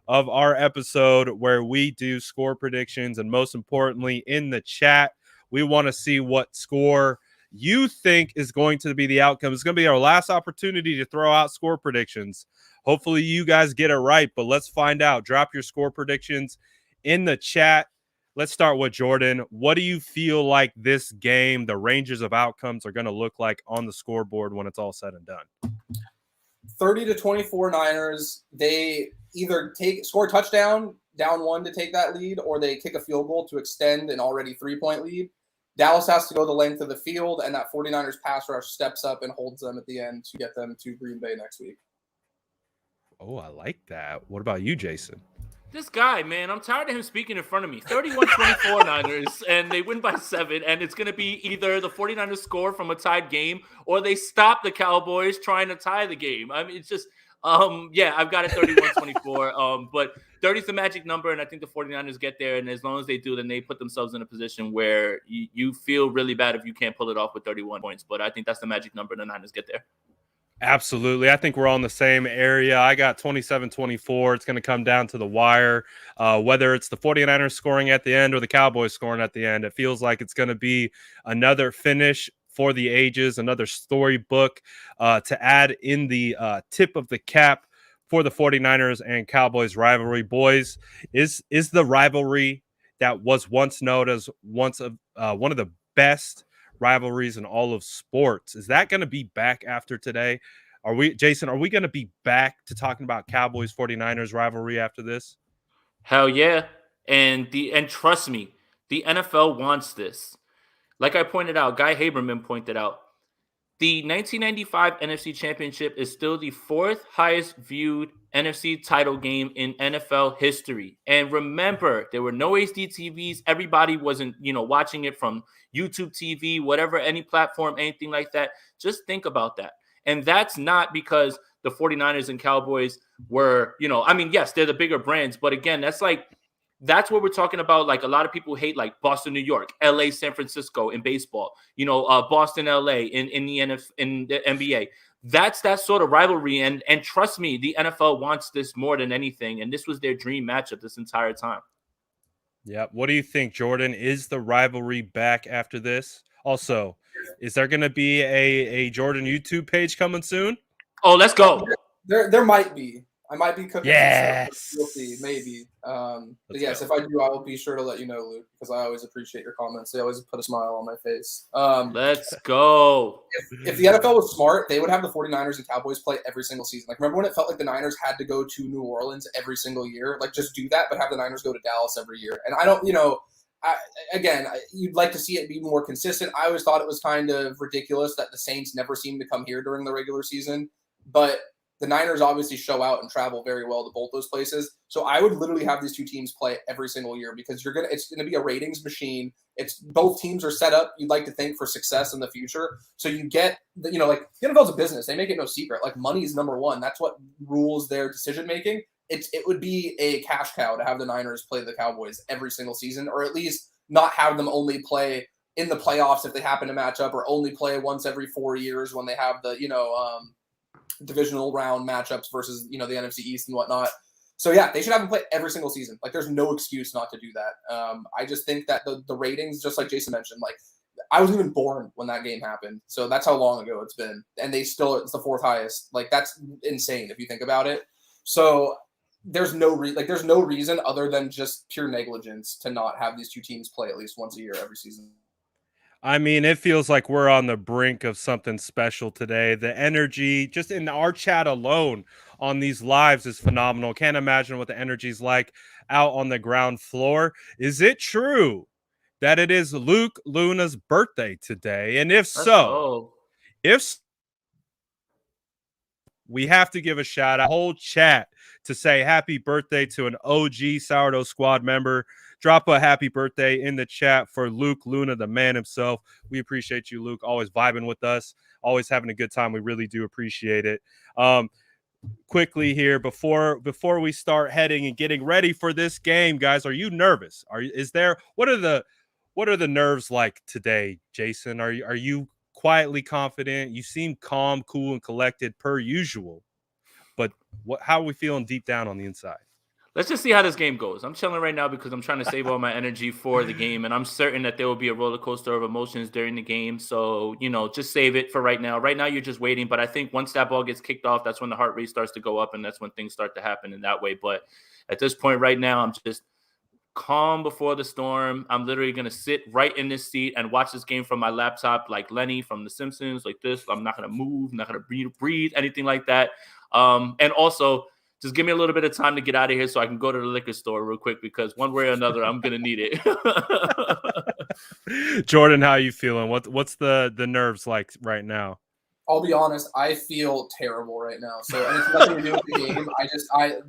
of our episode where we do score predictions. And most importantly, in the chat, we want to see what score you think is going to be the outcome. It's going to be our last opportunity to throw out score predictions. Hopefully you guys get it right, but let's find out. Drop your score predictions in the chat. Let's start with Jordan. What do you feel like this game, the ranges of outcomes are going to look like on the scoreboard when it's all said and done? 30-24 Niners. They either score a touchdown, down one to take that lead, or they kick a field goal to extend an already 3-point lead. Dallas has to go the length of the field, and that 49ers pass rush steps up and holds them at the end to get them to Green Bay next week. Oh, I like that. What about you, Jason? This guy, man, I'm tired of him speaking in front of me. 31-24 Niners, and they win by 7, and it's going to be either the 49ers score from a tied game or they stop the Cowboys trying to tie the game. I mean, it's just I've got it 31-24. But 30 is the magic number, and I think the 49ers get there. And as long as they do, then they put themselves in a position where you feel really bad if you can't pull it off with 31 points. But I think that's the magic number, and the Niners get there. Absolutely. I think we're all in the same area. I got 27-24. It's going to come down to the wire, whether it's the 49ers scoring at the end or the Cowboys scoring at the end. It feels like it's going to be another finish for the ages, another storybook to add in the tip of the cap for the 49ers and Cowboys rivalry. Boys, is the rivalry that was once known as one of the best rivalries in all of sports, is that going to be back after today? Jason, are we going to be back to talking about Cowboys 49ers rivalry after this? Hell yeah. And trust me, the NFL wants this. Like I pointed out, Guy Haberman pointed out, the 1995 NFC Championship is still the 4th highest viewed NFC title game in NFL history. And remember, there were no HD TVs. Everybody wasn't, watching it from YouTube TV, whatever, any platform, anything like that. Just think about that. And that's not because the 49ers and Cowboys were, yes, they're the bigger brands. But again, that's what we're talking about. Like a lot of people hate like Boston, New York, LA, San Francisco in baseball, Boston, LA in the NBA. That's that sort of rivalry. And trust me, the NFL wants this more than anything. And this was their dream matchup this entire time. Yeah. What do you think, Jordan? Is the rivalry back after this? Also, is there going to be a Jordan YouTube page coming soon? Oh, let's go. There might be. I might be cooking. Yes. We'll see. Maybe. But yes, if I do, I will be sure to let you know, Luke, because I always appreciate your comments. They always put a smile on my face. Let's go. If the NFL was smart, they would have the 49ers and Cowboys play every single season. Like, remember when it felt like the Niners had to go to New Orleans every single year? Like, just do that, but have the Niners go to Dallas every year. And you'd like to see it be more consistent. I always thought it was kind of ridiculous that the Saints never seem to come here during the regular season, but the Niners obviously show out and travel very well to both those places. So I would literally have these two teams play every single year because it's going to be a ratings machine. It's both teams are set up, you'd like to think, for success in the future. So you get, like the NFL's a business. They make it no secret. Like, money is number one. That's what rules their decision making. It would be a cash cow to have the Niners play the Cowboys every single season, or at least not have them only play in the playoffs if they happen to match up, or only play once every 4 years when they have the, divisional round matchups versus, the NFC East and whatnot. So yeah, they should have them play every single season. Like, there's no excuse not to do that. I just think that the ratings, just like Jason mentioned, like, I wasn't even born when that game happened. So that's how long ago it's been. And it's the fourth highest. Like, that's insane if you think about it. So there's no reason other than just pure negligence to not have these two teams play at least once a year every season. I mean, it feels like we're on the brink of something special today. The energy just in our chat alone on these lives is phenomenal. Can't imagine what the energy is like out on the ground floor. Is it true that it is Luke Luna's birthday today? And if so, we have to give a shout out, whole chat, to say happy birthday to an OG Sourdough Squad member. Drop a happy birthday in the chat for Luke Luna, the man himself. We appreciate you, Luke, always vibing with us, always having a good time. We really do appreciate it. Quickly here, before we start heading and getting ready for this game, guys, are you nervous? What are the nerves like today, Jason? Are you quietly confident? You seem calm, cool, and collected per usual. But how are we feeling deep down on the inside? Let's just see how this game goes. I'm chilling right now because I'm trying to save all my energy for the game, and I'm certain that there will be a roller coaster of emotions during the game. So, just save it for right now. Right now, you're just waiting. But I think once that ball gets kicked off, that's when the heart rate starts to go up, and that's when things start to happen in that way. But at this point right now, I'm just calm before the storm. I'm literally going to sit right in this seat and watch this game from my laptop like Lenny from The Simpsons, like this. I'm not going to move, not going to breathe, anything like that. And also, just give me a little bit of time to get out of here so I can go to the liquor store real quick, because one way or another, I'm going to need it. Jordan, how are you feeling? What's the nerves like right now? I'll be honest, I feel terrible right now. So, and it's nothing to do with the game.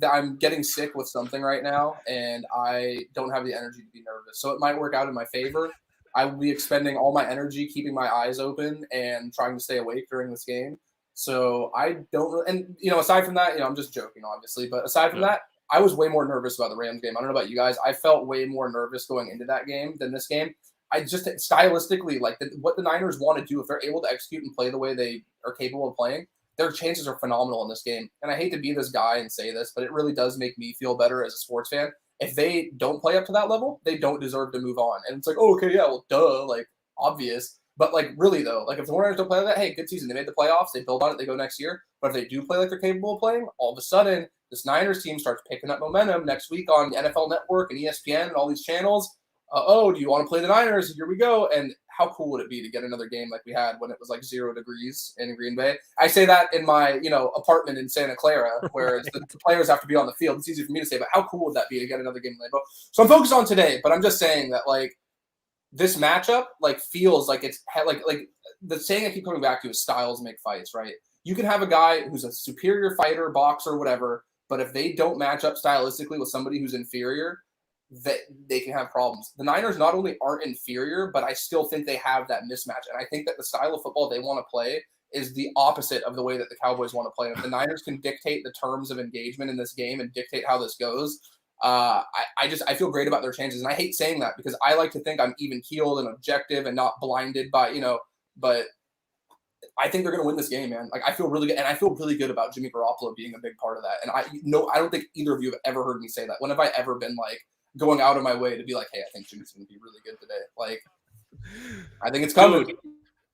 I'm getting sick with something right now, and I don't have the energy to be nervous. So it might work out in my favor. I will be expending all my energy, keeping my eyes open and trying to stay awake during this game. So I don't, and aside from that, I'm just joking, obviously. But aside from that, I was way more nervous about the Rams game. I don't know about you guys. I felt way more nervous going into that game than this game. I just stylistically, like what the Niners want to do, if they're able to execute and play the way they are capable of playing, their chances are phenomenal in this game. And I hate to be this guy and say this, but it really does make me feel better as a sports fan. If they don't play up to that level, they don't deserve to move on. And it's like, oh, okay, yeah, well, duh, like, obvious. But, like, really, though, like, if the Warriors don't play like that, hey, good season. They made the playoffs. They build on it. They go next year. But if they do play like they're capable of playing, all of a sudden, this Niners team starts picking up momentum next week on NFL Network and ESPN and all these channels. Do you want to play the Niners? Here we go. And how cool would it be to get another game like we had when it was like 0 degrees in Green Bay? I say that in my, apartment in Santa Clara, where the players have to be on the field. It's easy for me to say, but how cool would that be to get another game in Lambeau? So I'm focused on today, but I'm just saying that, like, this matchup, like, feels like it's like the saying I keep coming back to is styles make fights, right? You can have a guy who's a superior fighter, boxer, whatever, but if they don't match up stylistically with somebody who's inferior, that they can have problems. The Niners not only aren't inferior, but I still think they have that mismatch. And I think that the style of football they want to play is the opposite of the way that the Cowboys want to play. And if the Niners can dictate the terms of engagement in this game and dictate how this goes, I feel great about their chances. And I hate saying that because I like to think I'm even keeled and objective and not blinded by, but I think they're going to win this game, man. Like, I feel really good. And I feel really good about Jimmy Garoppolo being a big part of that. And I don't think either of you have ever heard me say that. When have I ever been like, going out of my way to be like, hey, I think Jimmy's going to be really good today. Like, I think it's coming.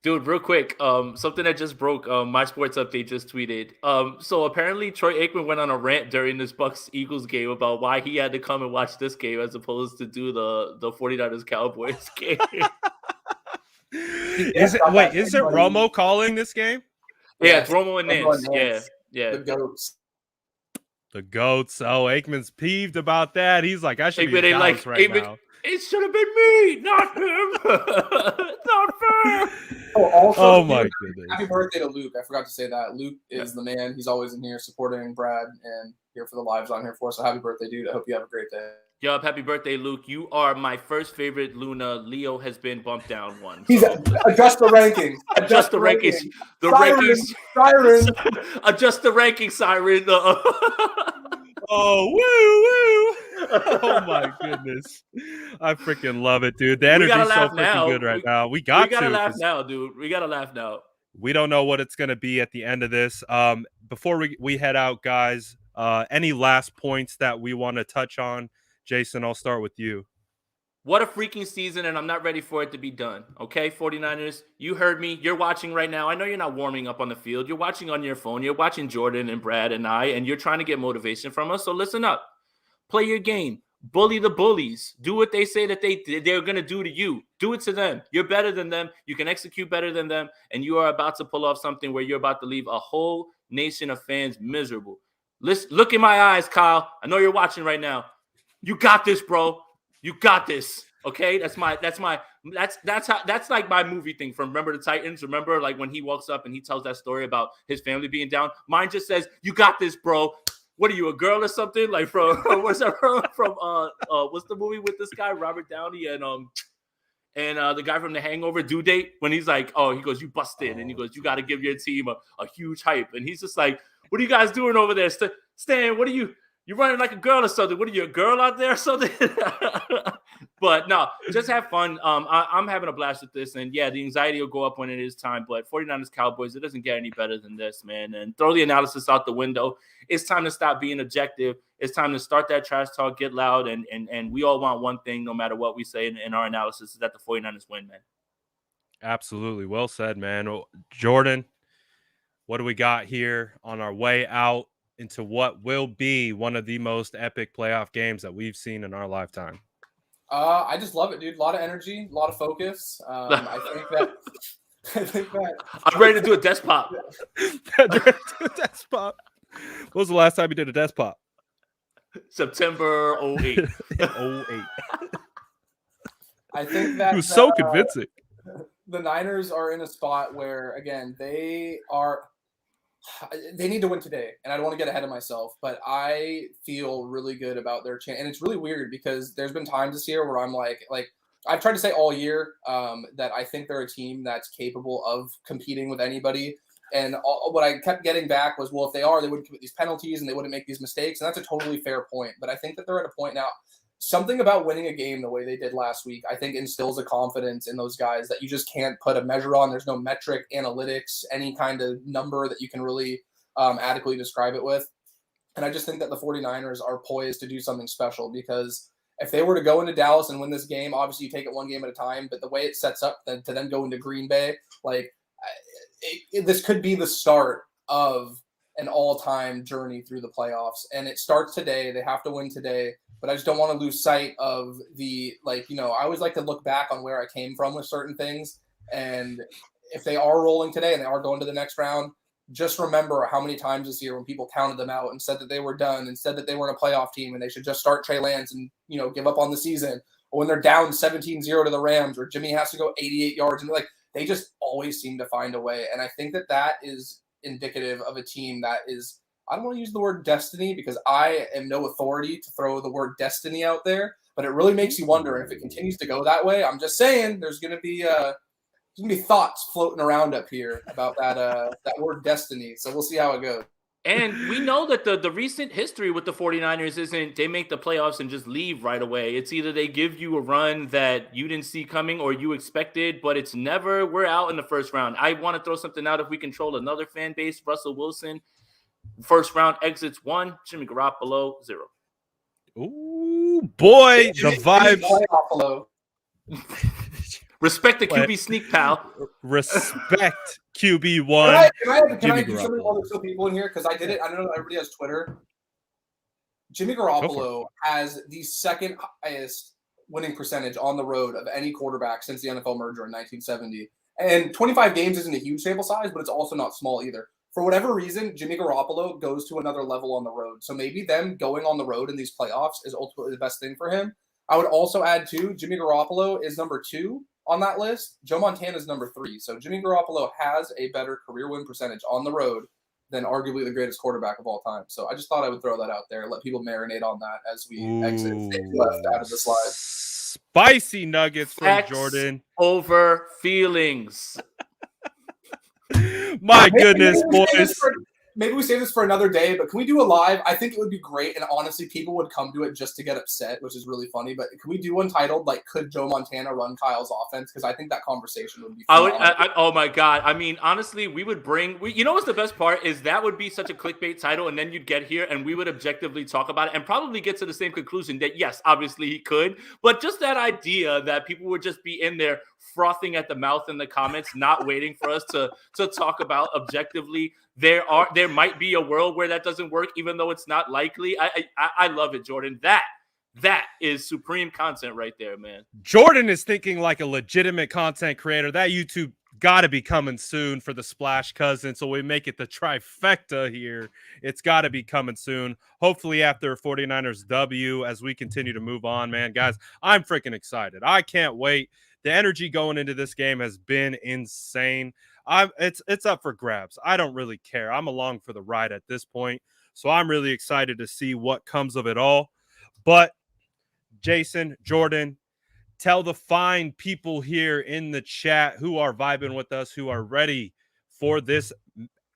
Dude, real quick, something that just broke, My Sports Update just tweeted. So apparently Troy Aikman went on a rant during this Bucs-Eagles game about why he had to come and watch this game as opposed to do the 49ers Cowboys game. Is it Romo calling this game? Yeah, it's Romo and Nance. Yeah. The GOATs. The GOATs. Oh, Aikman's peeved about that. He's like, I should be in Dallas right now. It should have been me, not him. Not fair. Also, my goodness. Happy birthday to Luke. I forgot to say that. Luke is the man. He's always in here supporting Brad and here for the lives on here for. So happy birthday, dude. I hope you have a great day. Yup, happy birthday, Luke. You are my first favorite Luna. Leo has been bumped down one. He's adjust the rankings. Adjust the rankings. The Siren, rankings. Siren. Adjust the rankings, Siren. Oh, woo, woo. Oh, my goodness. I freaking love it, dude. The energy's so freaking good right now. We gotta laugh now, dude. We gotta laugh now. We don't know what it's going to be at the end of this. Before we head out, guys, any last points that we want to touch on? Jason, I'll start with you. What a freaking season, and I'm not ready for it to be done. Okay, 49ers, you heard me. You're watching right now. I know you're not warming up on the field. You're watching on your phone. You're watching Jordan and Brad and I, and you're trying to get motivation from us. So listen up. Play your game. Bully the bullies. Do what they say that they're going to do to you. Do it to them. You're better than them. You can execute better than them, and you are about to pull off something where you're about to leave a whole nation of fans miserable. Look in my eyes, Kyle. I know you're watching right now. You got this, bro. You got this. Okay, that's like my movie thing from Remember the Titans. Remember, like when he walks up and he tells that story about his family being down. Mine just says, "You got this, bro." What are you, a girl or something? Like from what's that from? What's the movie with this guy, Robert Downey and the guy from The Hangover, Due Date? When he's like, he goes, "You busted," and he goes, "You got to give your team a huge hype," and he's just like, "What are you guys doing over there, Stan? What are you?" You're running like a girl or something. What are you, a girl out there or something? But no, just have fun. I'm having a blast with this. And yeah, the anxiety will go up when it is time. But 49ers Cowboys, it doesn't get any better than this, man. And throw the analysis out the window. It's time to stop being objective. It's time to start that trash talk, get loud. And we all want one thing, no matter what we say in our analysis, is that the 49ers win, man. Absolutely. Well said, man. Jordan, what do we got here on our way out into what will be one of the most epic playoff games that we've seen in our lifetime? I just love it, dude. A lot of energy, a lot of focus. I think that I'm ready to do a desk pop. Desk pop. What was the last time you did a desk pop? September 08. 08. I think that it was so convincing. The Niners are in a spot where, again, they need to win today, and I don't want to get ahead of myself, but I feel really good about their chance. And it's really weird because there's been times this year where I'm like I've tried to say all year that I think they're a team that's capable of competing with anybody. And what I kept getting back was, well, if they are, they wouldn't commit these penalties and they wouldn't make these mistakes. And that's a totally fair point. But I think that they're at a point now. Something about winning a game the way they did last week, I think, instills a confidence in those guys that you just can't put a measure on. There's no metric, analytics, any kind of number that you can really adequately describe it with. And I just think that the 49ers are poised to do something special, because if they were to go into Dallas and win this game, obviously you take it one game at a time, but the way it sets up to then go into Green Bay, this could be the start of an all-time journey through the playoffs. And it starts today. They have to win today. But I just don't want to lose sight of I always like to look back on where I came from with certain things. And if they are rolling today and they are going to the next round, just remember how many times this year when people counted them out and said that they were done and said that they weren't a playoff team and they should just start Trey Lance and, give up on the season. Or when they're down 17-0 to the Rams, or Jimmy has to go 88 yards. And they just always seem to find a way. And I think that is indicative of a team that is, I don't want to use the word destiny because I am no authority to throw the word destiny out there, but it really makes you wonder. And if it continues to go that way, I'm just saying there's going to be thoughts floating around up here about that word destiny. So we'll see how it goes. And we know that the recent history with the 49ers isn't they make the playoffs and just leave right away. It's either they give you a run that you didn't see coming or you expected, but it's never we're out in the first round. I want to throw something out if we control another fan base. Russell Wilson. First round exits 1, Jimmy Garoppolo 0. Ooh, boy, the vibes. Respect the QB sneak, pal. Respect QB1. Can I do something while there's still people in here? Because I did it. I don't know if everybody has Twitter. Jimmy Garoppolo has the second highest winning percentage on the road of any quarterback since the NFL merger in 1970. And 25 games isn't a huge sample size, but it's also not small either. For whatever reason, Jimmy Garoppolo goes to another level on the road. So maybe them going on the road in these playoffs is ultimately the best thing for him. I would also add too, Jimmy Garoppolo is number 2 on that list. Joe Montana is number 3. So Jimmy Garoppolo has a better career win percentage on the road than arguably the greatest quarterback of all time. So I just thought I would throw that out there, let people marinate on that as we exit left out of the slide. Spicy nuggets from Facts Jordan. over feelings. My goodness, boys. Maybe we save this for another day, but can we do a live? I think it would be great, and honestly, people would come to it just to get upset, which is really funny. But can we do one titled, like, could Joe Montana run Kyle's offense? Because I think that conversation would be fun. Oh, my God. I mean, honestly, we would you know what's the best part is that would be such a clickbait title, and then you'd get here, and we would objectively talk about it and probably get to the same conclusion that, yes, obviously he could. But just that idea that people would just be in there frothing at the mouth in the comments, not waiting for us to talk about objectively. There might be a world where that doesn't work, even though it's not likely. I love it, Jordan. That is supreme content right there, man. Jordan is thinking like a legitimate content creator. That YouTube got to be coming soon for the Splash Cousin, so we make it the trifecta here. It's got to be coming soon. Hopefully after 49ers W as we continue to move on, man. Guys, I'm freaking excited. I can't wait. The energy going into this game has been insane. It's up for grabs. I don't really care. I'm along for the ride at this point. So I'm really excited to see what comes of it all. But Jason, Jordan, tell the fine people here in the chat who are vibing with us, who are ready for this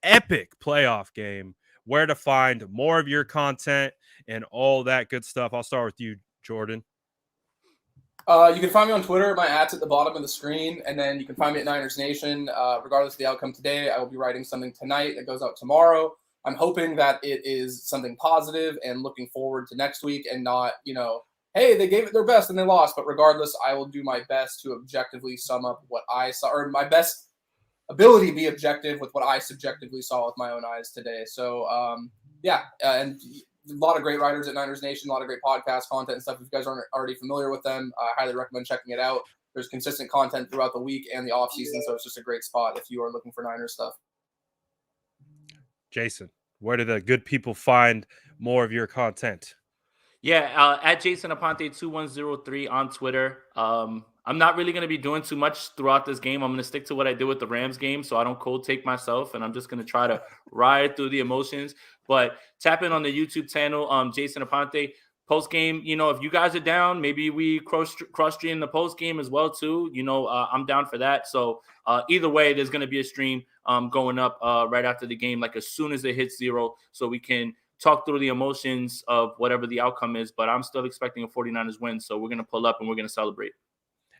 epic playoff game, where to find more of your content and all that good stuff. I'll start with you, Jordan. You can find me on Twitter. My @'s at the bottom of the screen. And then you can find me at Niners Nation. Regardless of the outcome today, I will be writing something tonight that goes out tomorrow. I'm hoping that it is something positive and looking forward to next week and not, hey, they gave it their best and they lost. But regardless, I will do my best to objectively sum up what I saw, or my best ability to be objective with what I subjectively saw with my own eyes today. So, and a lot of great writers at Niners Nation, a lot of great podcast content and stuff. If you guys aren't already familiar with them, I highly recommend checking it out. There's consistent content throughout the week and the off season, so it's just a great spot if you are looking for Niners stuff. Jason, where do the good people find more of your content? Yeah, at Jason Aponte 2103 on Twitter. I'm not really going to be doing too much throughout this game. I'm going to stick to what I did with the Rams game, so I don't cold take myself, and I'm just going to try to ride through the emotions. But tap in on the YouTube channel, Jason Aponte. Post game, if you guys are down, maybe we cross stream the post game as well too. I'm down for that. So either way, there's going to be a stream going up right after the game, like as soon as it hits 0, so we can talk through the emotions of whatever the outcome is. But I'm still expecting a 49ers win, so we're going to pull up and we're going to celebrate.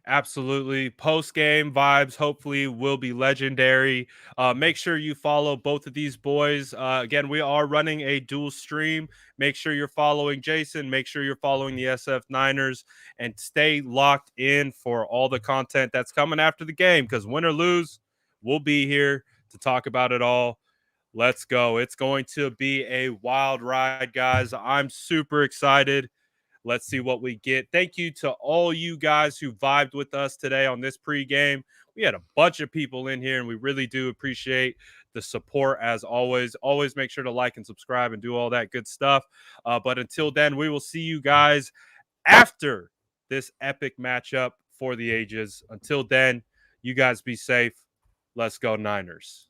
Absolutely. Post-game vibes hopefully will be legendary. Make sure you follow both of these boys. Again, we are running a dual stream. Make sure you're following Jason. Make sure you're following the SF Niners. And stay locked in for all the content that's coming after the game, because win or lose, we'll be here to talk about it all. Let's go. It's going to be a wild ride, guys. I'm super excited. Let's see what we get. Thank you to all you guys who vibed with us today on this pregame. We had a bunch of people in here, and we really do appreciate the support as always. Always make sure to like and subscribe and do all that good stuff. But until then, we will see you guys after this epic matchup for the ages. Until then, you guys be safe. Let's go Niners.